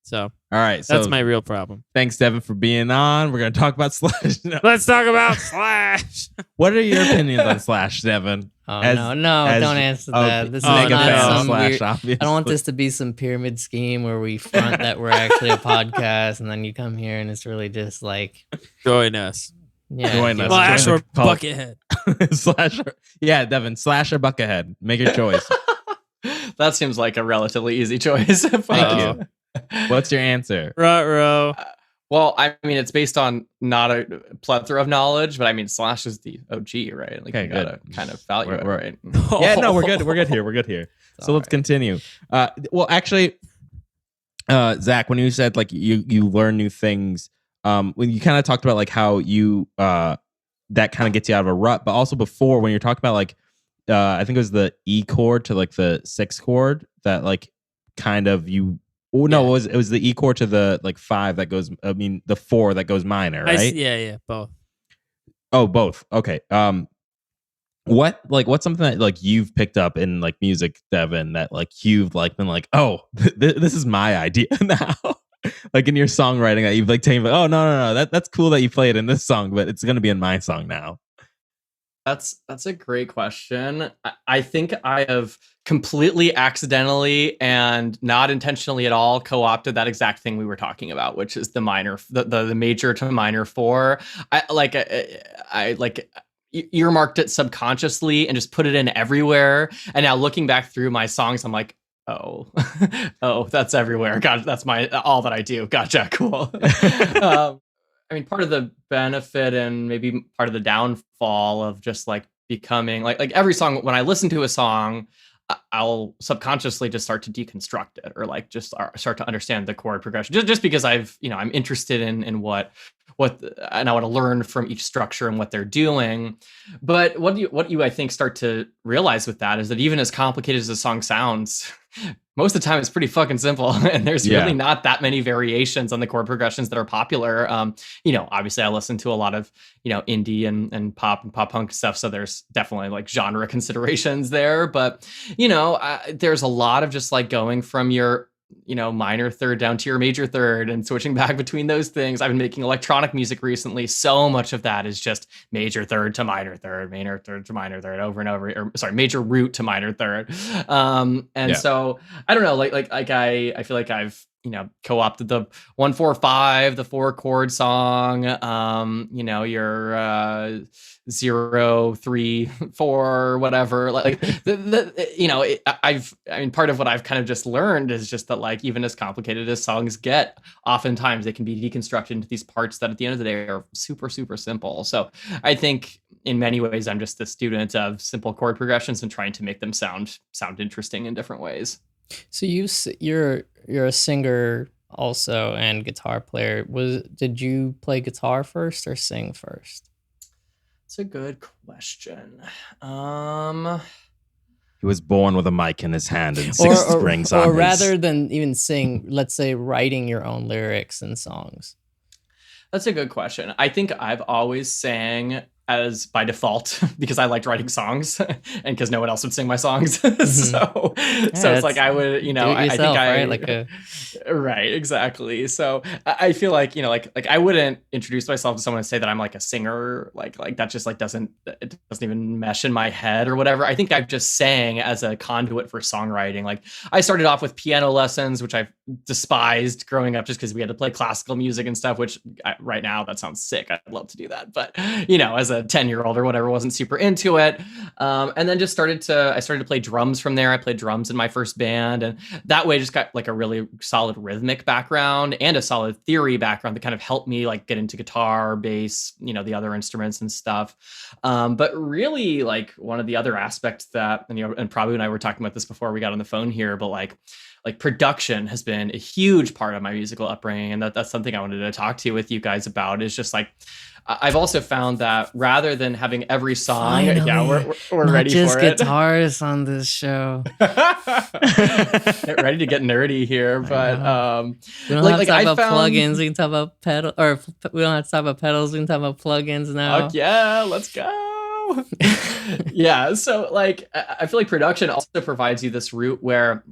So, all right, that's my real problem. Thanks, Devin, for being on. We're gonna talk about Slash. No. Let's talk about Slash. What are your opinions on Slash, Devin? No, don't answer that. This is not some Slash, weird, obviously. I don't want this to be some pyramid scheme where we front that we're actually a podcast, and then you come here and it's really just like join us. Yeah, join us. Slash or Buckethead. Slash, yeah, Devin. Slash or Buckethead. Make your choice. That seems like a relatively easy choice. Thank you. What's your answer? Ruh-roh. Well, I mean, it's based on not a plethora of knowledge, but I mean, Slash is the OG, right? Like, you gotta kind of value it, right? Yeah, no, we're good. We're good here. So let's continue. Well, actually, Zach, when you said like you learn new things, when you kind of talked about like how you that kind of gets you out of a rut, but also before when you're talking about like I think it was the E chord to like the 6 chord that like kind of you. Oh no, it was the E chord to the like 5 that goes. I mean the 4 that goes minor, right? Yeah, both. Oh, both. Okay. What's something that like you've picked up in like music, Devin, that like you've like been like, oh, this is my idea now. Like in your songwriting that you've like taken, like, oh no, that's cool that you play it in this song, but it's gonna be in my song now. That's a great question. I think I have completely accidentally and not intentionally at all co-opted that exact thing we were talking about, which is the minor, the major to minor 4. I earmarked it subconsciously and just put it in everywhere. And now looking back through my songs, I'm like, oh, that's everywhere. God, that's all that I do. Gotcha, cool. I mean, part of the benefit and maybe part of the downfall of just like becoming like every song, when I listen to a song, I'll subconsciously just start to deconstruct it or like just start to understand the chord progression just because I'm interested in what and I want to learn from each structure and what they're doing. But what you I think start to realize with that is that even as complicated as the song sounds, most of the time it's pretty fucking simple, and there's really not that many variations on the chord progressions that are popular. Obviously I listen to a lot of indie and pop and pop punk stuff, so there's definitely like genre considerations there. But there's a lot of just like going from your minor third down to your major third and switching back between those things. I've been making electronic music recently. So much of that is just major third to minor third to minor third over and over, or sorry, major root to minor third. So I don't know, like I feel like I've co-opted the 1-4-5, the 4-chord song, your 0-3-4, whatever. Like part of what I've kind of just learned is just that, like, even as complicated as songs get, oftentimes they can be deconstructed into these parts that at the end of the day are super, super simple. So I think in many ways I'm just a student of simple chord progressions and trying to make them sound interesting in different ways. So you're a singer also and guitar player. Did you play guitar first or sing first? It's a good question. He was born with a mic in his hand and six strings on or his... rather than even sing, let's say writing your own lyrics and songs. That's a good question. I think I've always sang as by default because I liked writing songs and because no one else would sing my songs. So it's like I would, I think right, exactly. So I feel like, like I wouldn't introduce myself to someone and say that I'm like a singer, like that just like doesn't even mesh in my head or whatever. I think I've just sang as a conduit for songwriting. Like I started off with piano lessons, which I've despised growing up just because we had to play classical music and stuff, which right now that sounds sick. I'd love to do that. But, as a 10-year-old or whatever, wasn't super into it. And then just started to play drums from there. I played drums in my first band, and that way just got like a really solid rhythmic background and a solid theory background that kind of helped me like get into guitar, bass, the other instruments and stuff. But really, like one of the other aspects that, and Prabhu and I were talking about this before we got on the phone here, but like production has been a huge part of my musical upbringing, and that's something I wanted to talk to you with you guys about. Is just like I've also found that rather than having every song, finally, we're not ready just for it. Guitarists on this show. Get ready to get nerdy here, but we don't have to talk about plugins. We can talk about pedal, or we don't have to talk about pedals. We can talk about plugins now. Fuck yeah, let's go. Yeah, so like I feel like production also provides you this route where.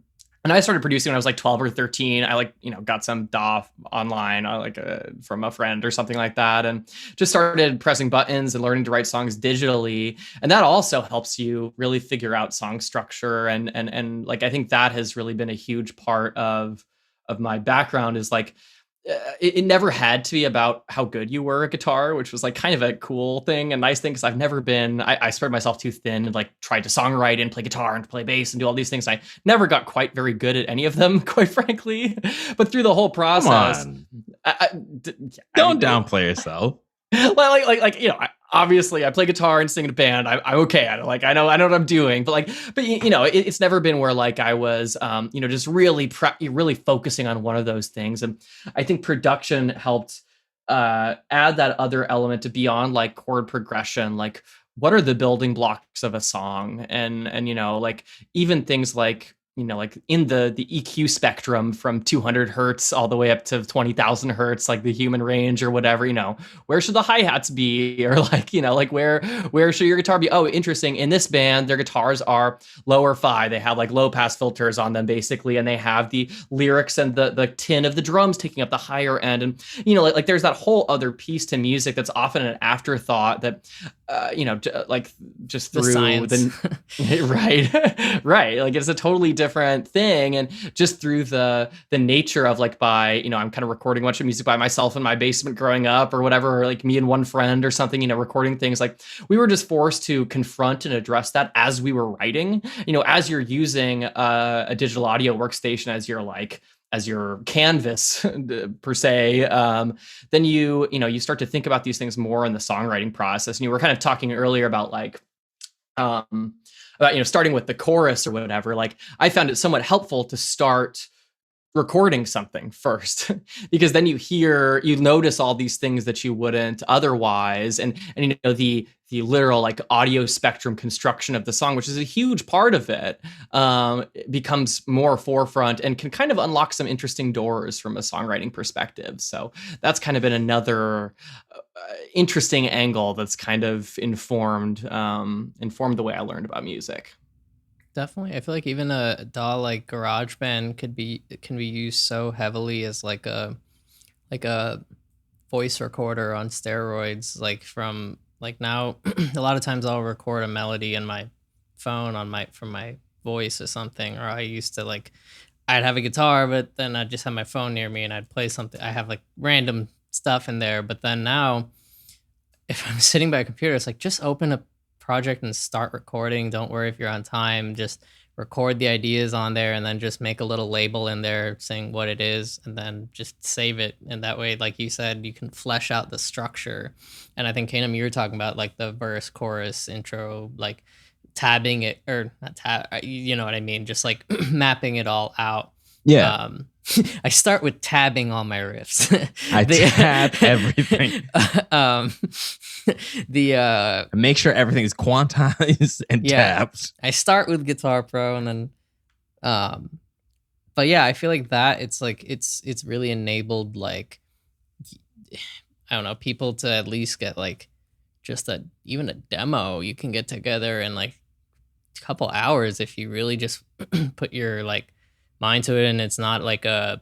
And I started producing when I was like 12 or 13. I got some DAW online, from a friend or something like that, and just started pressing buttons and learning to write songs digitally. And that also helps you really figure out song structure. And like, I think that has really been a huge part of my background is like, it never had to be about how good you were at guitar, which was like kind of a cool thing, a nice thing, because I've never been, I spread myself too thin and like tried to songwrite and play guitar and play bass and do all these things. I never got quite very good at any of them, quite frankly. But through the whole process, don't downplay yourself. Obviously I play guitar and sing in a band. I'm okay at it. Like I know what I'm doing, but it's never been where like I was, just really focusing on one of those things. And I think production helped add that other element to beyond like chord progression. Like what are the building blocks of a song? And like even things like, like in the EQ spectrum from 200 hertz all the way up to 20,000 hertz, like the human range or whatever, where should the hi-hats be? Or like, like where should your guitar be? Oh, interesting. In this band, their guitars are lower fi. They have like low pass filters on them basically. And they have the lyrics and the tin of the drums taking up the higher end. And, like there's that whole other piece to music that's often an afterthought that, like just through right. Like it's a totally different thing. And just through the nature of like by, I'm kind of recording a bunch of music by myself in my basement growing up or whatever, or like me and one friend or something, recording things, like we were just forced to confront and address that as we were writing, as you're using a digital audio workstation as your canvas per se, then you start to think about these things more in the songwriting process. And you were kind of talking earlier about like, starting with the chorus or whatever. Like I found it somewhat helpful to start recording something first, because then you notice all these things that you wouldn't otherwise. And the literal like audio spectrum construction of the song, which is a huge part of it, becomes more forefront and can kind of unlock some interesting doors from a songwriting perspective. So that's kind of been another interesting angle that's kind of informed the way I learned about music. Definitely. I feel like even a DAW like GarageBand can be used so heavily as like a voice recorder on steroids. Like from like now, a lot of times I'll record a melody in my phone from my voice or something, or I used to like I'd have a guitar, but then I'd just have my phone near me and I'd play something. I have like random stuff in there. But then now, if I'm sitting by a computer, it's like just open a project and start recording. Don't worry if you're on time. Just record the ideas on there and then just make a little label in there saying what it is and then just save it. And that way, like you said, you can flesh out the structure. And I think, Kanem, you were talking about like the verse, chorus, intro, like tabbing it, or not tab, you know what I mean? Just like mapping it all out. Yeah. I start with tabbing all my riffs. I tab everything. Make sure everything is quantized and tabbed. I start with Guitar Pro and then but yeah, I feel like that it's like it's really enabled like I don't know, people to at least get like just even a demo you can get together in like a couple hours if you really just put your like mind to it, and it's not like a,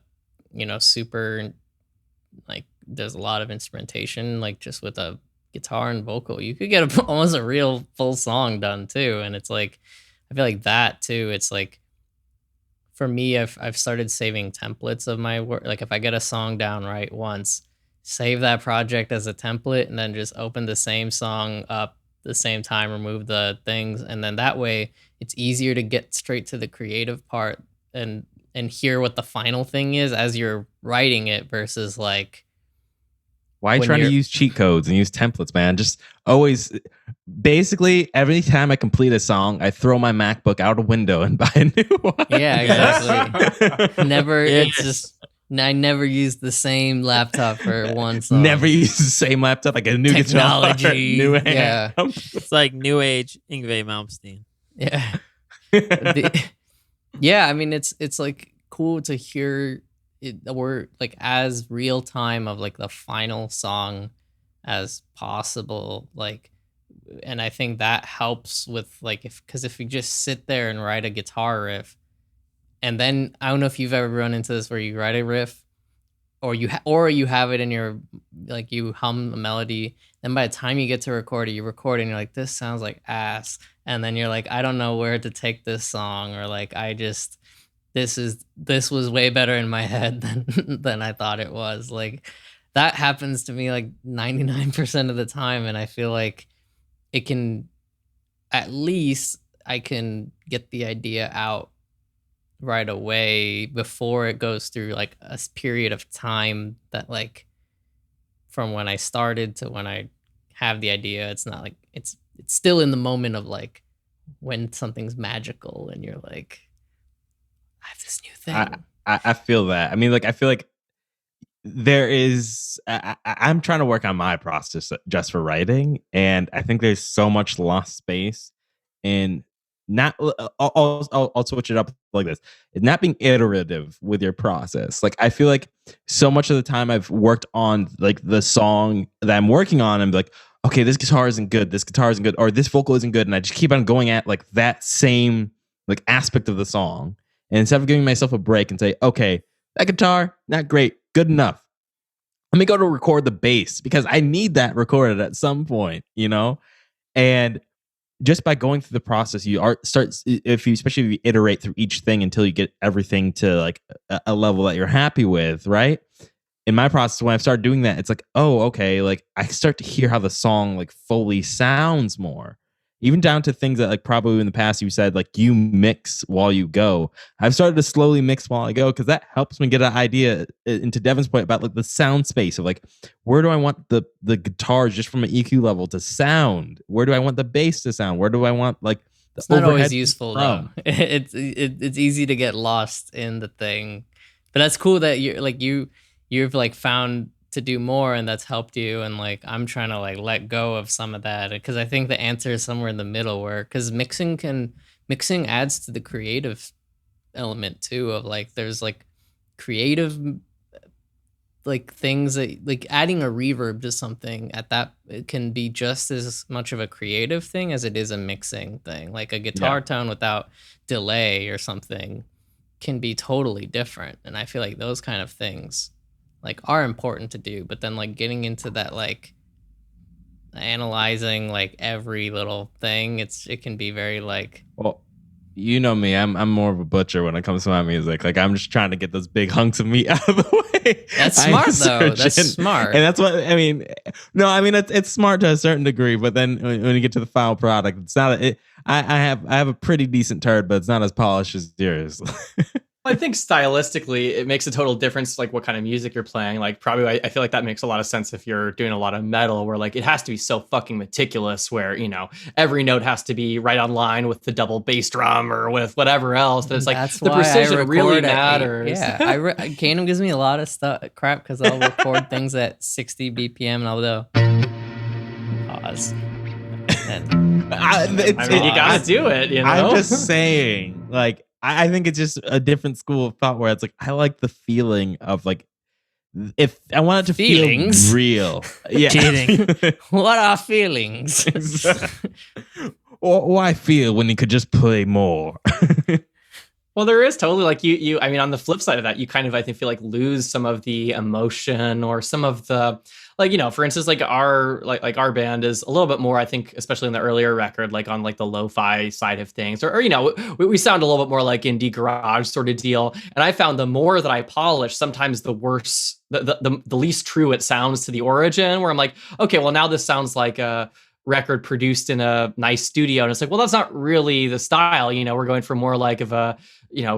you know, super like there's a lot of instrumentation, like just with a guitar and vocal you could get almost a real full song done too. And it's like I feel like that too, it's like for me, I've started saving templates of my work. Like if I get a song down right once, save that project as a template and then just open the same song up the same time, remove the things, and then that way it's easier to get straight to the creative part and hear what the final thing is as you're writing it versus like why are you trying to use cheat codes and use templates, man? Just always, basically every time I complete a song, I throw my MacBook out a window and buy a new one. Yeah, exactly. It's just I never use the same laptop for one song. Never use the same laptop. I get a new technology, guitar, new amp. Yeah. It's like new age Yngwie Malmsteen. Yeah. Yeah, I mean it's like cool to hear it, or like as real time of like the final song as possible, like, and I think that helps with like because if you just sit there and write a guitar riff and then I don't know if you've ever run into this where you write a riff or you have it in your like you hum a melody, then by the time you get to record it, you record it and you're like, this sounds like ass, and then you're like, I don't know where to take this song, or like this was way better in my head than I thought it was. Like that happens to me like 99% of the time, and I feel like it can, at least I can get the idea out right away before it goes through like a period of time that like from when I started to when I have the idea. It's not like it's still in the moment of like when something's magical and you're like, I have this new thing. I feel that. I mean, like, I feel like there is, I'm trying to work on my process just for writing. And I think there's so much lost space in not, I'll switch it up like this. Not being iterative with your process. Like, I feel like so much of the time I've worked on like the song that I'm working on and be like, okay, this guitar isn't good. This guitar isn't good. Or this vocal isn't good. And I just keep on going at like that same like aspect of the song. And instead of giving myself a break and say, okay, that guitar, not great, good enough. Let me go to record the bass because I need that recorded at some point, you know? And just by going through the process, especially if you iterate through each thing until you get everything to like a level that you're happy with, right? In my process, when I've started doing that, it's like, oh, okay, like I start to hear how the song like fully sounds more. Even down to things that like Prabhu in the past you said like you mix while you go. I've started to slowly mix while I go because that helps me get an idea into Devin's point about like the sound space of like where do I want the guitars just from an EQ level to sound? Where do I want the bass to sound? Where do I want like the It's not always useful though. It's easy to get lost in the thing, but that's cool that you've like found to do more and that's helped you, and like I'm trying to like let go of some of that because I think the answer is somewhere in the middle where because mixing adds to the creative element too of like there's like creative like things that like adding a reverb to something at that it can be just as much of a creative thing as it is a mixing thing. Like a guitar tone without delay or something can be totally different, and I feel like those kind of things like are important to do, but then like getting into that like analyzing like every little thing, it can be very like you know me, I'm more of a butcher when it comes to my music. Like I'm just trying to get those big hunks of meat out of the way. That's I ain't smart though. That's searching. smart. And that's what I mean. No, I mean it's smart to a certain degree, but then when you get to the final product, it's not. I have a pretty decent turd, but it's not as polished as yours. I think stylistically, it makes a total difference, like what kind of music you're playing. Like, probably, I feel like that makes a lot of sense if you're doing a lot of metal, where like it has to be so fucking meticulous, where every note has to be right on line with the double bass drum or with whatever else. That it's like That's the why precision I really record at matters. Kanem gives me a lot of crap because I'll record things at 60 BPM and I'll go pause. I mean, you gotta do it. I'm just saying, like, I think it's just a different school of thought where it's like I like the feeling of like if I want it to Feelings? feel real. Yeah. Cheating. What are feelings? Or I feel when you could just play more. Well, there is totally like you. I mean, on the flip side of that, you kind of, I think, feel like lose some of the emotion or some of the, like, for instance, like our band is a little bit more, I think, especially in the earlier record, like on like the lo-fi side of things, or we sound a little bit more like indie garage sort of deal. And I found the more that I polish, sometimes the worse, the least true it sounds to the origin. Where I'm like, okay, well now this sounds like a record produced in a nice studio, and it's like, well, that's not really the style. We're going for more like of a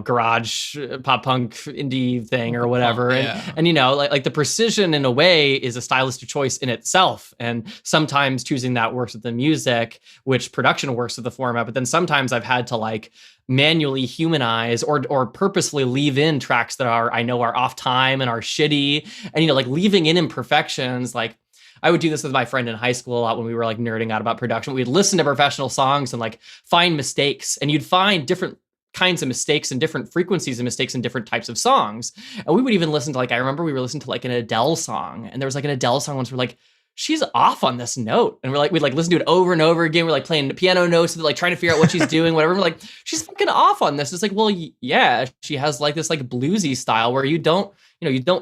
garage pop punk indie thing or whatever. And like the precision in a way is a stylistic choice in itself, and sometimes choosing that works with the music, which production works with the format. But then sometimes I've had to like manually humanize or purposefully leave in tracks that I know are off time and are shitty, and like leaving in imperfections. Like I would do this with my friend in high school a lot when we were like nerding out about production. We'd listen to professional songs and like find mistakes, and you'd find different kinds of mistakes and different frequencies of mistakes in different types of songs. And we would even listen to like, I remember we were listening to like an Adele song, and there was like an Adele song once we're like, she's off on this note. And we'd like listen to it over and over again. We're like playing piano notes, like trying to figure out what she's doing, whatever. We're like, she's fucking off on this. It's like, well, yeah, she has like this like bluesy style where you don't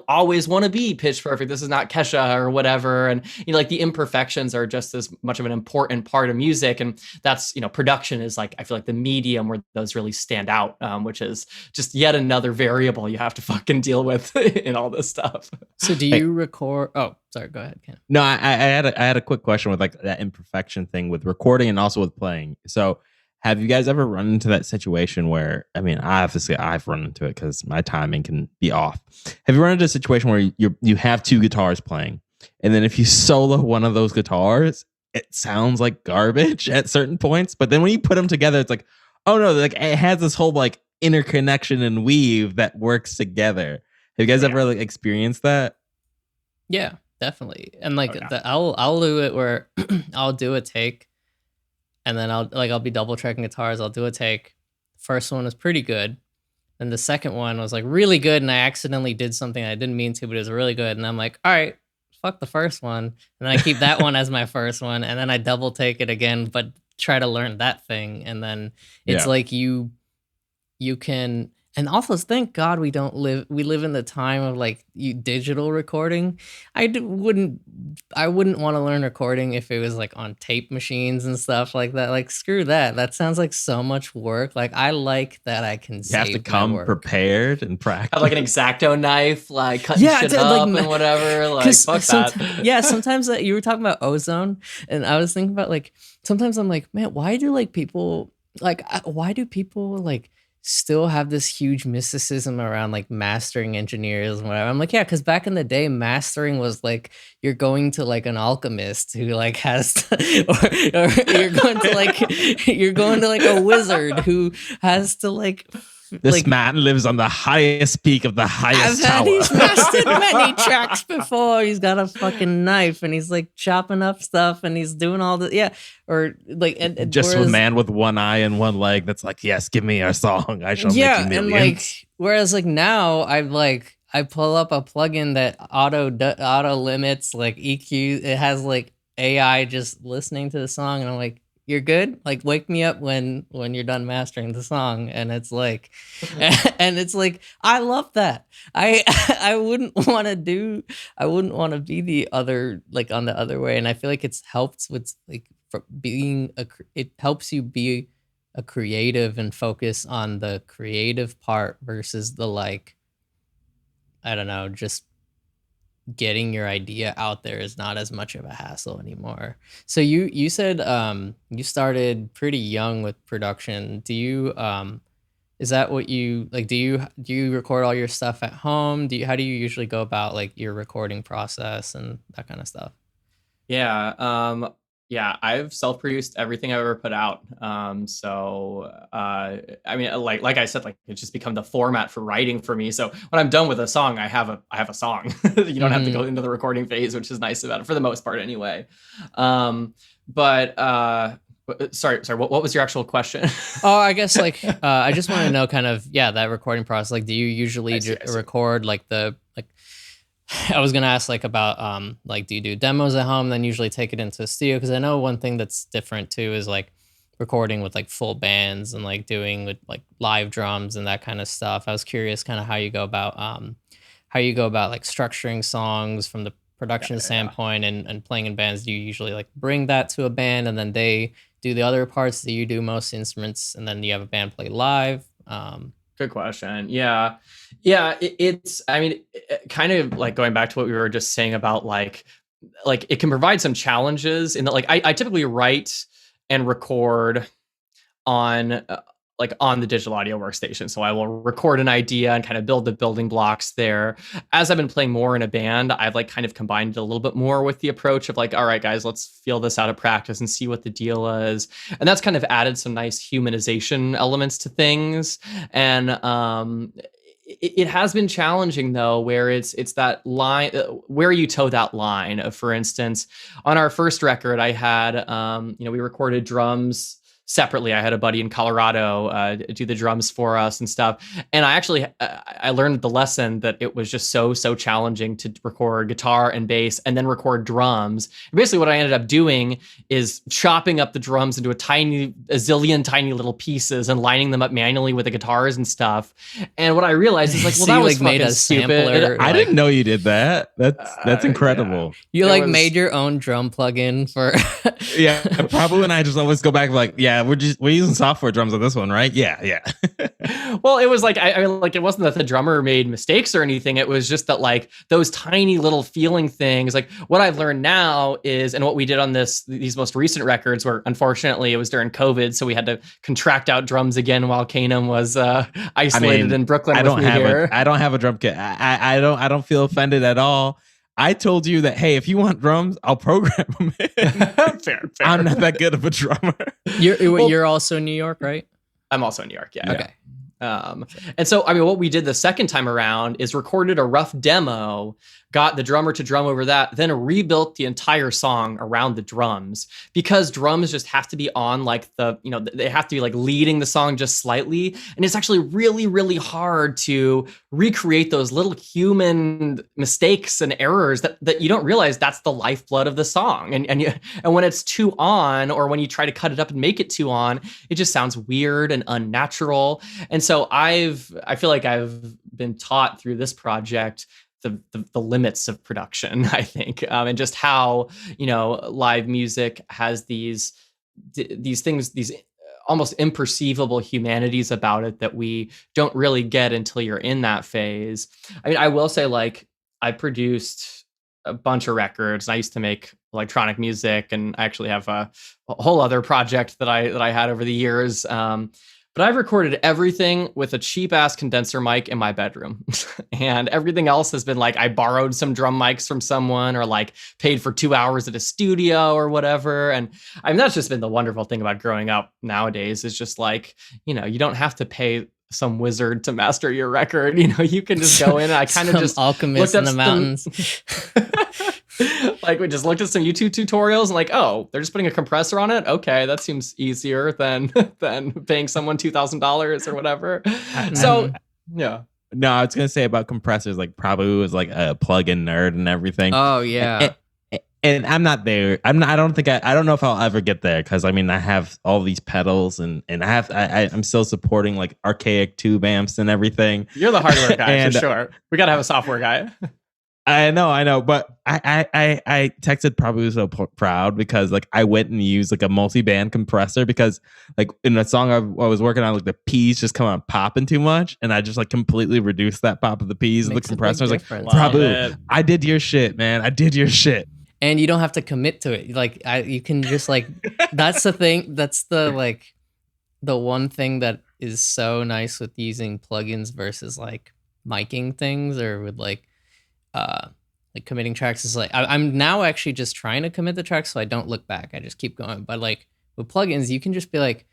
always want to be pitch perfect. This is not Kesha or whatever. And, like the imperfections are just as much of an important part of music. And that's, production is like, I feel like the medium where those really stand out, which is just yet another variable you have to fucking deal with in all this stuff. So do you record? Oh, sorry. Go ahead, Ken. No, I had a quick question with like that imperfection thing with recording and also with playing. So have you guys ever run into that situation where, I mean, obviously I've run into it because my timing can be off. Have you run into a situation where you have two guitars playing, and then if you solo one of those guitars, it sounds like garbage at certain points, but then when you put them together, it's like, oh no, like it has this whole like interconnection and weave that works together. Have you guys ever like experienced that? Yeah, definitely. And like I'll do it where I'll do a take. And then I'll be double tracking guitars. I'll do a take. First one was pretty good. And the second one was like really good. And I accidentally did something I didn't mean to, but it was really good. And I'm like, all right, fuck the first one. And then I keep that one as my first one. And then I double take it again, but try to learn that thing. And then it's like you can, and also thank God we live in the time of like digital recording. I wouldn't want to learn recording if it was like on tape machines and stuff like that. Like screw that. That sounds like so much work. Like I like that I can save You have to come prepared and practice. Have like an X-Acto knife, like cutting shit up and whatever. Like fuck that. Yeah, sometimes you were talking about ozone, and I was thinking about like sometimes I'm like, man, why do people still have this huge mysticism around like mastering engineers and whatever? I'm like, yeah, because back in the day, mastering was like you're going to like an alchemist who like has to, or you're going to like a wizard who has to like. This man lives on the highest peak of the highest tower. He's mastered many tracks before. He's got a fucking knife and he's like chopping up stuff and he's doing all the or like and just a man with one eye and one leg that's like, yes, give me a song, I shall make you millions. And like whereas like now I pull up a plugin that auto limits like EQ. It has like AI just listening to the song, and I'm like, you're good? Like wake me up when you're done mastering the song. And it's like I love that. I wouldn't want to be the other, like on the other way. And I feel like it helps with like it helps you be a creative and focus on the creative part versus the like, I don't know, just getting your idea out there is not as much of a hassle anymore. So you said you started pretty young with production. Do you is that what you like? Do you record all your stuff at home? How do you usually go about like your recording process and that kind of stuff? Yeah. Yeah, I've self-produced everything I've ever put out. I mean, like I said, like it's just become the format for writing for me. So when I'm done with a song, I have a song. You don't have to go into the recording phase, which is nice about it for the most part anyway. But sorry, what was your actual question? Oh, I guess like I just want to know kind of that recording process. Like, do you usually I see. record like I was gonna ask like about like do you do demos at home, then usually take it into the studio? Because I know one thing that's different too is like recording with like full bands and like doing with like live drums and that kind of stuff. I was curious kind of how you go about like structuring songs from the production standpoint and playing in bands. Do you usually like bring that to a band and then they do the other parts? Do you do most instruments and then you have a band play live? Good question. Yeah. It's, I mean, kind of like going back to what we were just saying about like it can provide some challenges in that, like, I typically write and record on on the digital audio workstation. So I will record an idea and kind of build the building blocks there. As I've been playing more in a band, I've like kind of combined it a little bit more with the approach of like, all right, guys, let's feel this out of practice and see what the deal is. And that's kind of added some nice humanization elements to things. And it has been challenging though, where it's that line, where you toe that line of, for instance, on our first record, I had, we recorded drums separately. I had a buddy in Colorado do the drums for us and stuff. And I learned the lesson that it was just so challenging to record guitar and bass and then record drums. And basically what I ended up doing is chopping up the drums into a zillion tiny little pieces and lining them up manually with the guitars and stuff. And what I realized is like, well, So that you, was like, made fucking a stupid. sampler? I didn't know you did that. That's incredible. You It like was- made your own drum plugin for Yeah, Prabhu and I just always go back like, yeah, we're using software drums on this one, right? Yeah. Well, it was like I like, it wasn't that the drummer made mistakes or anything. It was just that like those tiny little feeling things. Like what I've learned now is, and what we did on these most recent records, where unfortunately it was during COVID, so we had to contract out drums again while Kanem was isolated in Brooklyn. I don't here. have a drum kit. I don't feel offended at all. I told you that, hey, if you want drums, I'll program them in. Fair. I'm not that good of a drummer. You're also in New York, right? I'm also in New York. Yeah. Okay. And so, I mean, what we did the second time around is recorded a rough demo, got the drummer to drum over that, then rebuilt the entire song around the drums, because drums just have to be on like they have to be like leading the song just slightly. And it's actually really, really hard to recreate those little human mistakes and errors that you don't realize that's the lifeblood of the song. And when it's too on, or when you try to cut it up and make it too on, it just sounds weird and unnatural. And so I feel like I've been taught through this project the limits of production, I think, and just how live music has these things, these almost imperceivable humanities about it that we don't really get until you're in that phase. I mean, I will say, like, I produced a bunch of records. I used to make electronic music, and I actually have a whole other project that I had over the years. But I've recorded everything with a cheap ass condenser mic in my bedroom. And everything else has been like, I borrowed some drum mics from someone, or like paid for 2 hours at a studio or whatever. And I mean, that's just been the wonderful thing about growing up nowadays, is just like, you don't have to pay some wizard to master your record. You can just go in, and I kind of just alchemist in the mountains. Like, we just looked at some YouTube tutorials and like, oh, they're just putting a compressor on it. Okay, that seems easier than paying someone $2,000 or whatever. So yeah. No, I was gonna say about compressors, like Prabhu is like a plug-in nerd and everything. Oh yeah. And I'm not there. I don't know if I'll ever get there, because I mean, I have all these pedals and I'm still supporting like archaic tube amps and everything. You're the hardware guy And- for sure. We gotta have a software guy. I know, but I texted Prabhu so proud because like I went and used like a multi-band compressor because like in a song I was working on, like the P's just come on popping too much, and I just like completely reduced that pop of the P's of the Makes a big compressor. I was like, difference. Love Prabhu, it. I did your shit, man. I did your shit. And you don't have to commit to it. Like you can just like, that's the thing. That's the like the one thing that is so nice with using plugins versus like miking things or with like committing tracks is like I'm now actually just trying to commit the tracks so I don't look back. I just keep going. But like with plugins, you can just be like,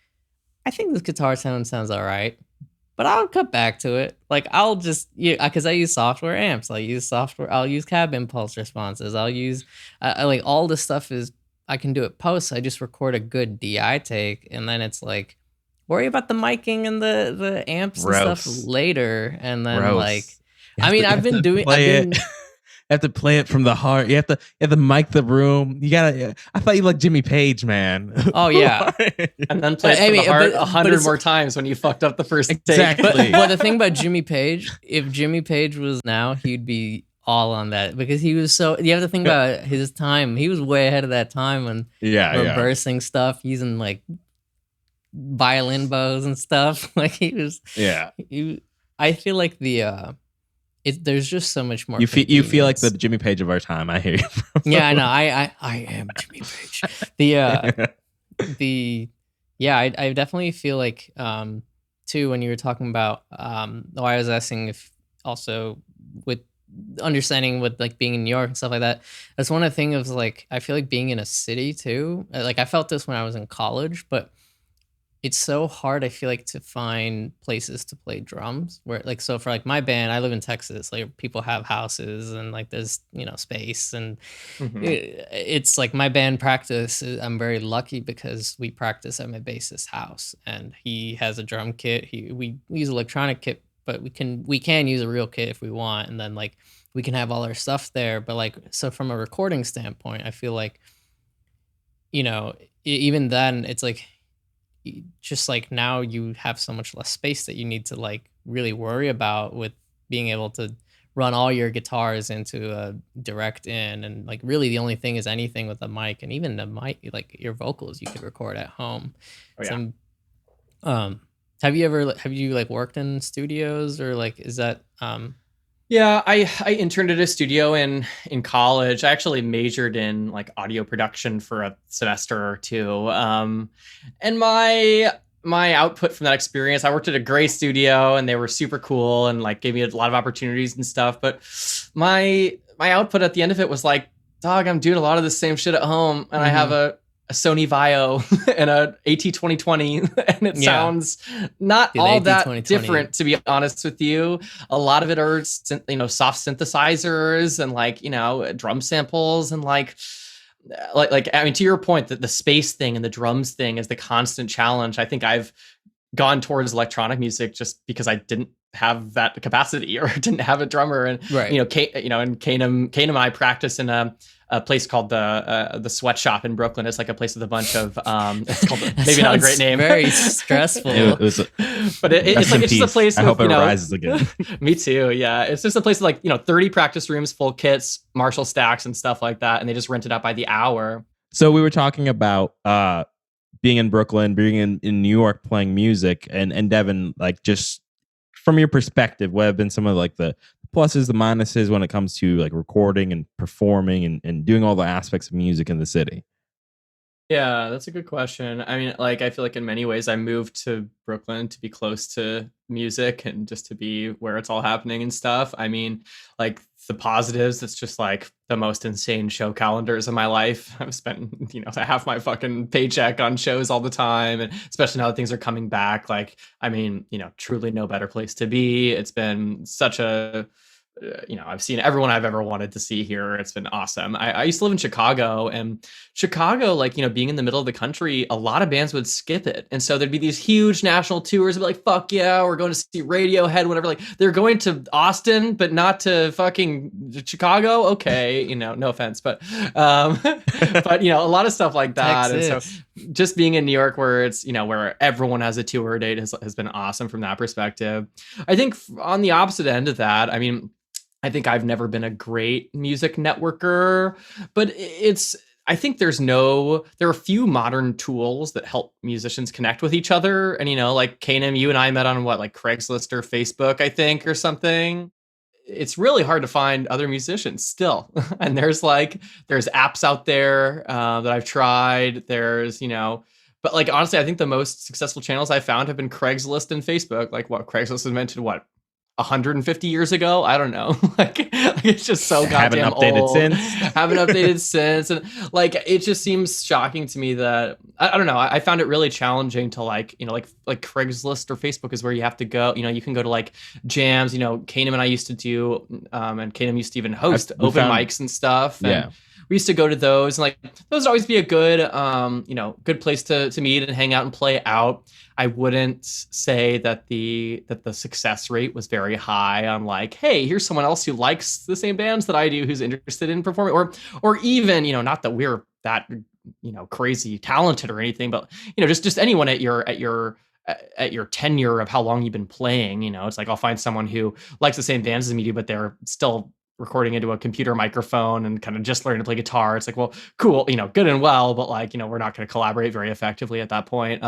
I think this guitar sounds all right, but I'll cut back to it. Like I'll just because I use software amps. I'll use cab impulse responses. I'll use like all the stuff is I can do it post. I just record a good DI take, and then it's like worry about the miking and the amps and stuff later, and then like. I mean, I've been doing. You have to play it from the heart. You have to mic the room. You gotta. I thought you liked Jimmy Page, man. Oh yeah, and then play it from the heart 100 more times when you fucked up the first exactly. take. But the thing about Jimmy Page, if Jimmy Page was now, he'd be all on that because he was so. You have to think about his time. He was way ahead of that time when reversing stuff using like violin bows and stuff. Like he was. Yeah. I feel like there's just so much more. You feel like the Jimmy Page of our time. I hear you. Yeah, I know. I am Jimmy Page. I definitely feel like too when you were talking about why I was asking if also with understanding with like being in New York and stuff like that. That's one of the things of like I feel like being in a city too. Like I felt this when I was in college, but it's so hard, I feel like, to find places to play drums where like, so for like my band, I live in Texas, like people have houses and like there's, space and it's like my band practice. I'm very lucky because we practice at my bassist's house and he has a drum kit. We use electronic kit, but we can use a real kit if we want. And then like we can have all our stuff there. But like, so from a recording standpoint, I feel like, even then it's like, just like now you have so much less space that you need to like really worry about with being able to run all your guitars into a direct in, and like really the only thing is anything with a mic, and even the mic, like your vocals you could record at home. Have you like worked in studios or like is that Yeah, I interned at a studio in college. I actually majored in like audio production for a semester or two. And my output from that experience, I worked at a gray studio and they were super cool and like gave me a lot of opportunities and stuff. But my output at the end of it was like, dog, I'm doing a lot of the same shit at home, and I have a Sony Vaio and a AT2020, and it sounds not all that different, to be honest with you. A lot of it are, soft synthesizers and like, drum samples and like, I mean, to your point that the space thing and the drums thing is the constant challenge. I think I've gone towards electronic music just because I didn't have that capacity or didn't have a drummer. And, and Kanem and I practice in a place called the Sweatshop in Brooklyn. It's like a place with a bunch of it's called maybe not a great name. Very stressful. But it's like it's just a place. I hope it rises again. Me too. Yeah, it's just a place with like 30 practice rooms, full kits, Marshall stacks, and stuff like that, and they just rent it out by the hour. So we were talking about being in Brooklyn, being in New York, playing music, and Devin, like just from your perspective, what have been some of like the pluses, the minuses when it comes to like recording and performing and doing all the aspects of music in the city? Yeah, that's a good question. I mean, like, I feel like in many ways I moved to Brooklyn to be close to music and just to be where it's all happening and stuff. I mean, like the positives, it's just like the most insane show calendars of my life. I've spent, half my fucking paycheck on shows all the time. And especially now that things are coming back, like, I mean, truly no better place to be. It's been such a, I've seen everyone I've ever wanted to see here. It's been awesome. I used to live in Chicago, and Chicago, like, being in the middle of the country, a lot of bands would skip it. And so there'd be these huge national tours. They'd be like, fuck yeah, we're going to see Radiohead, whatever. Like, they're going to Austin, but not to fucking Chicago. Okay. No offense, but a lot of stuff like that. Texas. And so just being in New York where it's, where everyone has a tour date has been awesome from that perspective. I think on the opposite end of that, I mean, I think I've never been a great music networker, but I think there are a few modern tools that help musicians connect with each other. And, like Kanem, you and I met on like Craigslist or Facebook, I think, or something. It's really hard to find other musicians still. And there's apps out there that I've tried. But like, honestly, I think the most successful channels I found have been Craigslist and Facebook. Like what Craigslist was invented, 150 years ago? I don't know. like it's just so goddamn haven't updated old. since. Haven't updated since. And like, it just seems shocking to me that I don't know. I found it really challenging to like Craigslist or Facebook is where you have to go. You can go to like jams. Kanem and I used to do, and Kanem used to even host open mics and stuff. And we used to go to those, and like those would always be a good, good place to meet and hang out and play out. I wouldn't say that the success rate was very high on like, hey, here's someone else who likes the same bands that I do, who's interested in performing, or even, not that we're that, crazy talented or anything, but just anyone at your tenure of how long you've been playing. It's like I'll find someone who likes the same bands as me do, but they're still recording into a computer microphone and kind of just learning to play guitar. It's like, well, cool, good and well, but like, we're not going to collaborate very effectively at that point.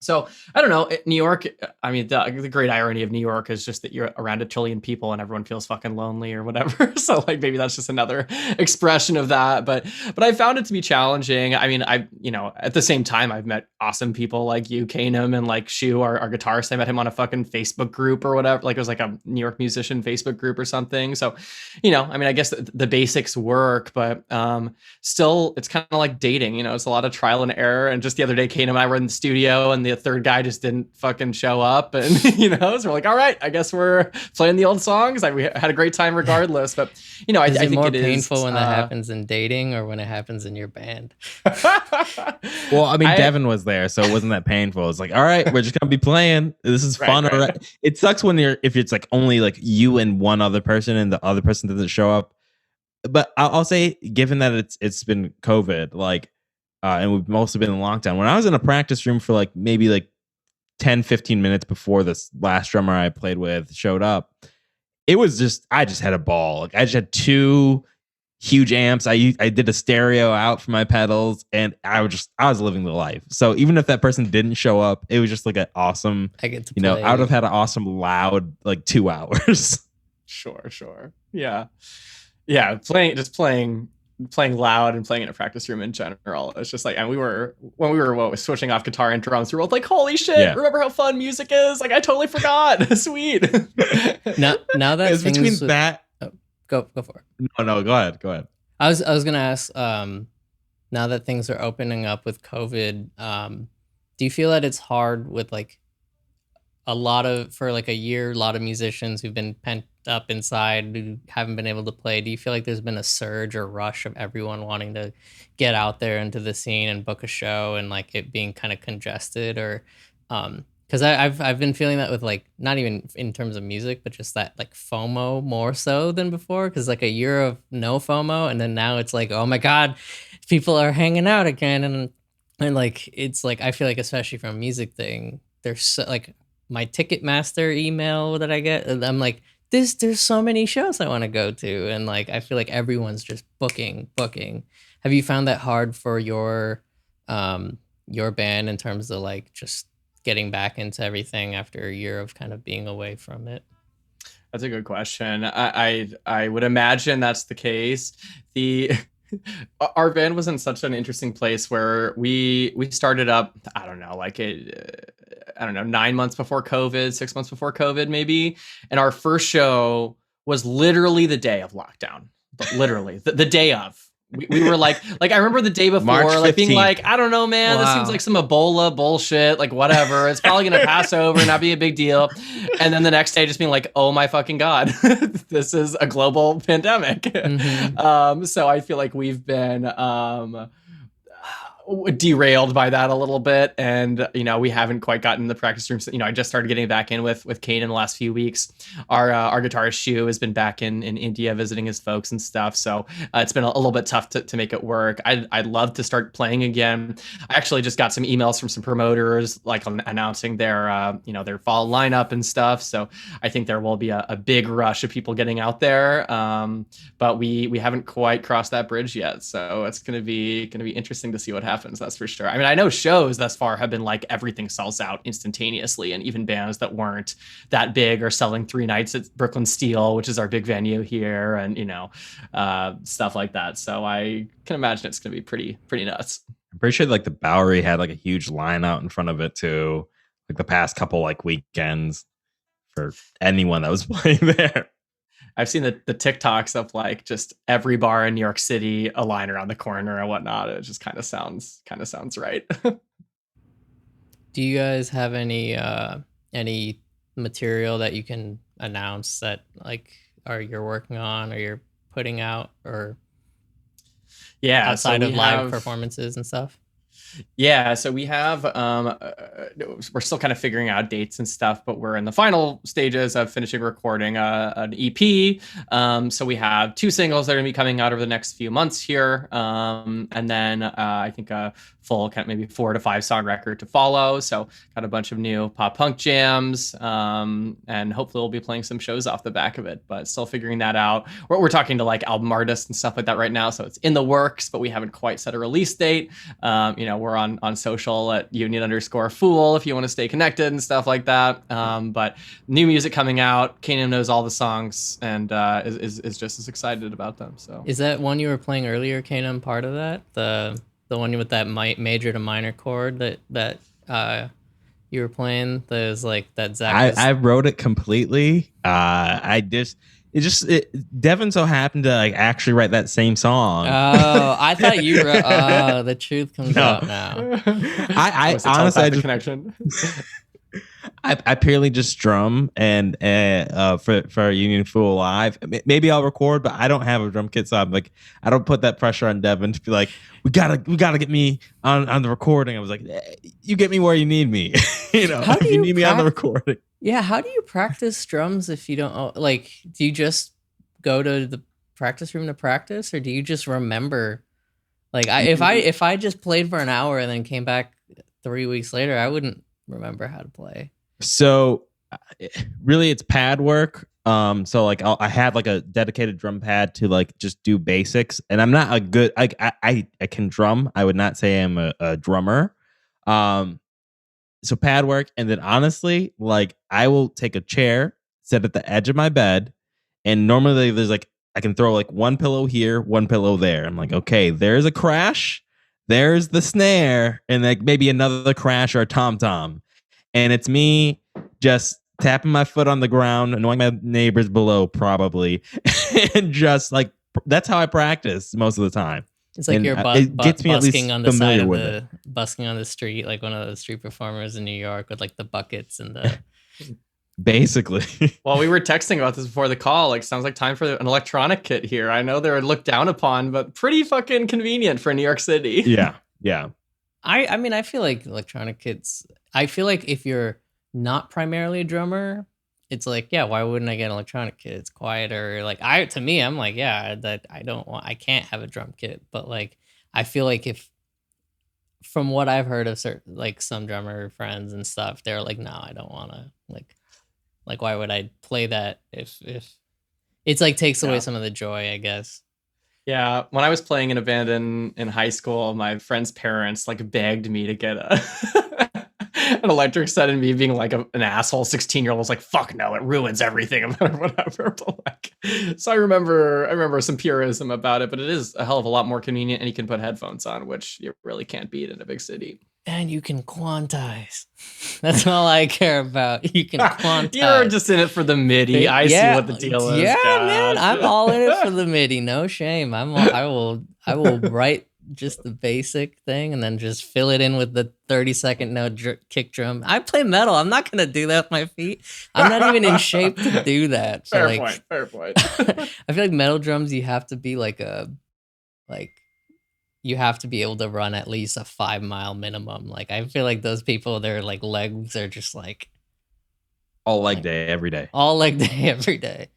So I don't know, New York, I mean, the great irony of New York is just that you're around a trillion people and everyone feels fucking lonely or whatever. So like, maybe that's just another expression of that. But I found it to be challenging. I mean, at the same time, I've met awesome people like you, Kanem, and like Shu, our guitarist. I met him on a fucking Facebook group or whatever. Like it was like a New York musician Facebook group or something. So, I guess the basics work, but still it's kind of like dating, it's a lot of trial and error. And just the other day, Kanem and I were in the studio and the third guy just didn't fucking show up, and so we're like, all right, I guess we're playing the old songs. We had a great time regardless, but I think more it is painful when that happens in dating or when it happens in your band. Well, I mean, Devin was there, so it wasn't that painful. It's like, all right, we're just gonna be playing. This is fun. Right. It sucks if it's like only like you and one other person, and the other person doesn't show up. But I'll say, given that it's been COVID, like. And we've mostly been in lockdown. When I was in a practice room for like maybe like 10, 15 minutes before this last drummer I played with showed up, I just had a ball. Like I just had 2 huge amps. I did a stereo out for my pedals, and I was living the life. So even if that person didn't show up, it was just like an awesome, I get to play. I would have had an awesome loud like 2 hours. Sure. Yeah. Playing loud and playing in a practice room in general. It's just like, and when we were switching off guitar and drums, we were both like, holy shit, remember how fun music is? Like I totally forgot. Sweet. now that it's between that. Go for it. No, go ahead. I was gonna ask, now that things are opening up with COVID, do you feel that it's hard with like for like a year, a lot of musicians who've been pent up inside who haven't been able to play? Do you feel like there's been a surge or rush of everyone wanting to get out there into the scene and book a show, and like it being kind of congested? Or because I've been feeling that with like, not even in terms of music, but just that like FOMO more so than before, because like a year of no FOMO, and then now it's like, oh my god, people are hanging out again, and like it's like, I feel like especially from a music thing, there's so, like my Ticketmaster email that I get, and I'm like, there's so many shows I want to go to, and like I feel like everyone's just booking. Have you found that hard for your band in terms of like just getting back into everything after a year of kind of being away from it? That's a good question. I would imagine that's the case. Our band was in such an interesting place where we started up, I don't know, 9 months before COVID, 6 months before COVID, maybe. And our first show was literally the day of lockdown, but literally the day of. We were like I remember the day before, March 15th. Like being like, I don't know, man, This seems like some Ebola bullshit, like whatever. It's probably going to pass over and not be a big deal. And then the next day just being like, oh my fucking God, this is a global pandemic. Mm-hmm. So I feel like we've been, derailed by that a little bit, and we haven't quite gotten the practice room. I just started getting back in with Kanem the last few weeks. Our guitarist Shu has been back in India visiting his folks and stuff, so it's been a little bit tough to make it work. I'd love to start playing again. I actually just got some emails from some promoters like announcing their their fall lineup and stuff, so I think there will be a big rush of people getting out there, but we haven't quite crossed that bridge yet, so it's gonna be interesting to see what happens. That's for sure. I mean, I know shows thus far have been like everything sells out instantaneously, and even bands that weren't that big are selling 3 nights at Brooklyn Steel, which is our big venue here, and stuff like that. So I can imagine it's going to be pretty nuts. I'm pretty sure like the Bowery had like a huge line out in front of it too, like the past couple like weekends for anyone that was playing there. I've seen the TikToks of like just every bar in New York City, a line around the corner and whatnot. It just kind of sounds right. Do you guys have any material that you can announce that like you're working on or you're putting out, or outside of live performances and stuff? Yeah, so we have we're still kind of figuring out dates and stuff, but we're in the final stages of finishing recording an EP. So we have 2 singles that are gonna be coming out over the next few months here, and then I think a full kind of maybe 4 to 5 song record to follow. So got a bunch of new pop punk jams, and hopefully we'll be playing some shows off the back of it, but still figuring that out. We're talking to like album artists and stuff like that right now, so it's in the works, but we haven't quite set a release date. We're on social at union_fool if you want to stay connected and stuff like that. But new music coming out. Kanem knows all the songs and is just as excited about them. So is that one you were playing earlier, Kanem, part of that? The one with that major to minor chord that you were playing? There's like that Zach. I wrote it completely. Devin so happened to like actually write that same song. Oh, I thought you wrote. Oh, the truth comes out now. I honestly, connection. I purely just drum and for Union Fool Live. Maybe I'll record, but I don't have a drum kit, so I'm like, I don't put that pressure on Devin to be like, we gotta get me on the recording. I was like, you get me where you need me. If you need me on the recording. Yeah, how do you practice drums if you don't like? Do you just go to the practice room to practice, or do you just remember? Like, if I just played for an hour and then came back 3 weeks later, I wouldn't remember how to play. So, really, it's pad work. So like I have like a dedicated drum pad to like just do basics, and I'm not a good. I can drum. I would not say I'm a drummer. So pad work, and then honestly, like I will take a chair, sit at the edge of my bed, and normally there's like I can throw like one pillow here, one pillow there. I'm like, okay, there's a crash, there's the snare, and like maybe another crash or a tom-tom. And it's me just tapping my foot on the ground, annoying my neighbors below probably, and just like that's how I practice most of the time. It's like you're busking on the side of busking on the street, like one of those street performers in New York with like the buckets and the. Basically. Well, we were texting about this before the call. Like, sounds like time for an electronic kit here. I know they're looked down upon, but pretty fucking convenient for New York City. Yeah. I mean, I feel like electronic kits. I feel like if you're not primarily a drummer, it's like, yeah, why wouldn't I get an electronic kit? It's quieter. Like to me, I'm like, yeah, that I can't have a drum kit. But like, I feel like from what I've heard of certain, like some drummer friends and stuff, they're like, no, I don't want to like, why would I play that if it's like takes away some of the joy, I guess. Yeah, when I was playing in a band in high school, my friend's parents like begged me to get an electric set, and me being like an asshole 16-year-old was like, fuck no, it ruins everything or whatever. But like, so I remember some purism about it, but it is a hell of a lot more convenient, and you can put headphones on, which you really can't beat in a big city. And you can quantize. That's all I care about. You can quantize. You're just in it for the MIDI. I see what the deal is. Yeah, man, I'm all in it for the MIDI. No shame. I will write just the basic thing and then just fill it in with the 30-second note kick drum. I play metal. I'm not gonna do that with my feet. I'm not even in shape to do that. So Fair point. I feel like metal drums, you have to be like you have to be able to run at least a 5-mile minimum. Like I feel like those people, their like legs are just like all leg day every day. all leg day every day.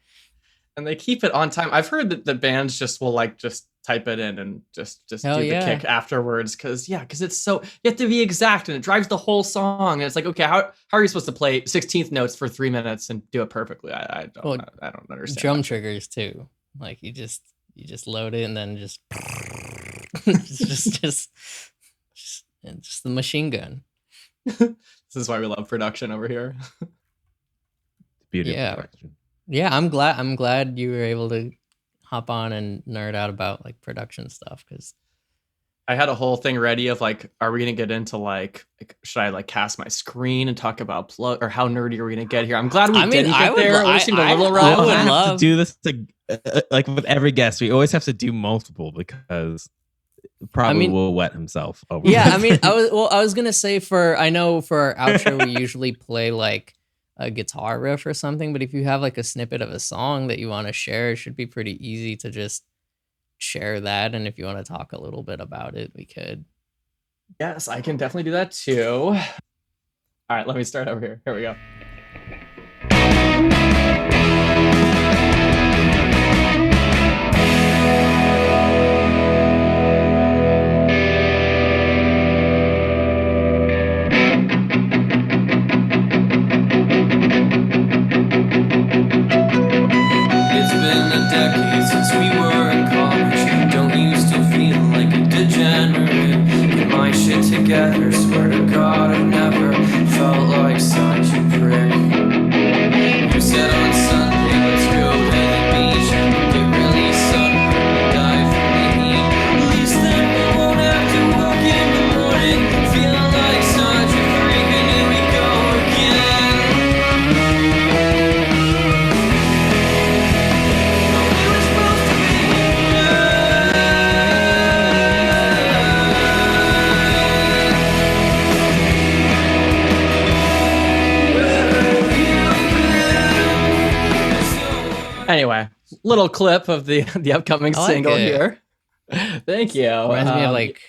And they keep it on time. I've heard that the bands just will like just type it in and just do Hell the yeah. kick afterwards. Cause it's so, you have to be exact and it drives the whole song. And it's like, okay, how are you supposed to play 16th notes for 3 minutes and do it perfectly? I don't understand. Drum triggers too. Like you just load it and then just just the machine gun. This is why we love production over here. Beautiful. Yeah. Production. Yeah, I'm glad you were able to hop on and nerd out about like production stuff, because I had a whole thing ready of like, are we gonna get into like should I like cast my screen and talk about plug, or how nerdy are we gonna get here? I'm glad we didn't get there. It seemed a little rough. We'll have love- to do this like with every guest. We always have to do multiple because probably will wet himself over. Yeah, I mean, I was gonna say I know for our outro we usually play like a guitar riff or something, but if you have like a snippet of a song that you want to share, it should be pretty easy to just share that. And if you want to talk a little bit about it, we could. Yes, I can definitely do that too. All right, let me start over here. Here we go. It's been a decade since we were in college. Don't used to feel like a degenerate. Get my shit together, swear to God I've never felt like such a prick. You said on Sunday, let's go to the beach. Get really sunburned, die from the heat. At least then we won't have to walk in the morning, feeling like such a freak. And here we go again. Anyway, little clip of the upcoming I like single it. here. Thank you. Reminds me of like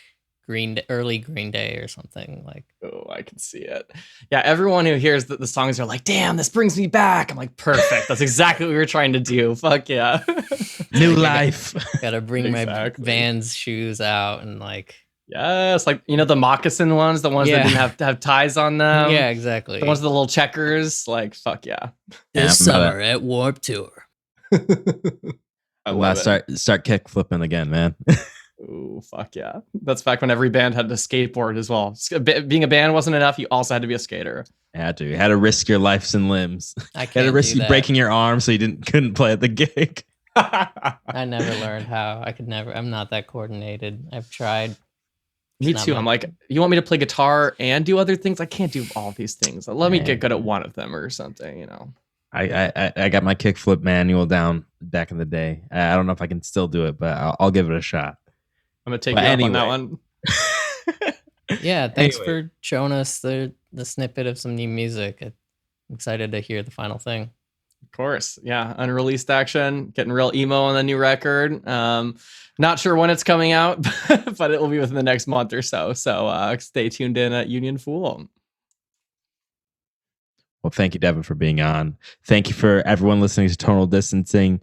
early Green Day or something. Like, Oh, I can see it. Yeah, everyone who hears the songs are like, damn, this brings me back. I'm like, perfect. That's exactly what we were trying to do. Fuck yeah. New life. gotta bring my Exactly. Vans shoes out and like. Yes, like, the moccasin ones, the ones that Yeah. didn't have ties on them. Yeah, exactly. The ones with the little checkers. Like, fuck yeah. This Yeah, I'm about summer at Warped Tour. I love it. Start kick flipping again, man. Ooh, fuck yeah. That's back when every band had to skateboard as well. Being a band wasn't enough. You also had to be a skater. You had to risk your lives and limbs. I You had can't to risk do you that. breaking your arm so you couldn't play at the gig. I never learned how. I could never. I'm not that coordinated. I've tried. Me Not too. my- I'm like, you want me to play guitar and do other things? I can't do all these things. Let me Yeah. get good at one of them or something, I got my kickflip manual down back in the day. I don't know if I can still do it, but I'll give it a shot. I'm gonna take But you up on that anyway. one. Yeah, thanks Anyway. for showing us the snippet of some new music. I'm excited to hear the final thing. Of course. Yeah. Unreleased action, getting real emo on the new record. Not sure when it's coming out, but it will be within the next month or so. So stay tuned in at Union Fool. Well, thank you, Devin, for being on. Thank you for everyone listening to Tonal Distancing.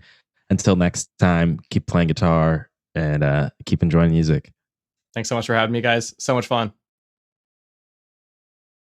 Until next time, keep playing guitar and keep enjoying music. Thanks so much for having me, guys. So much fun.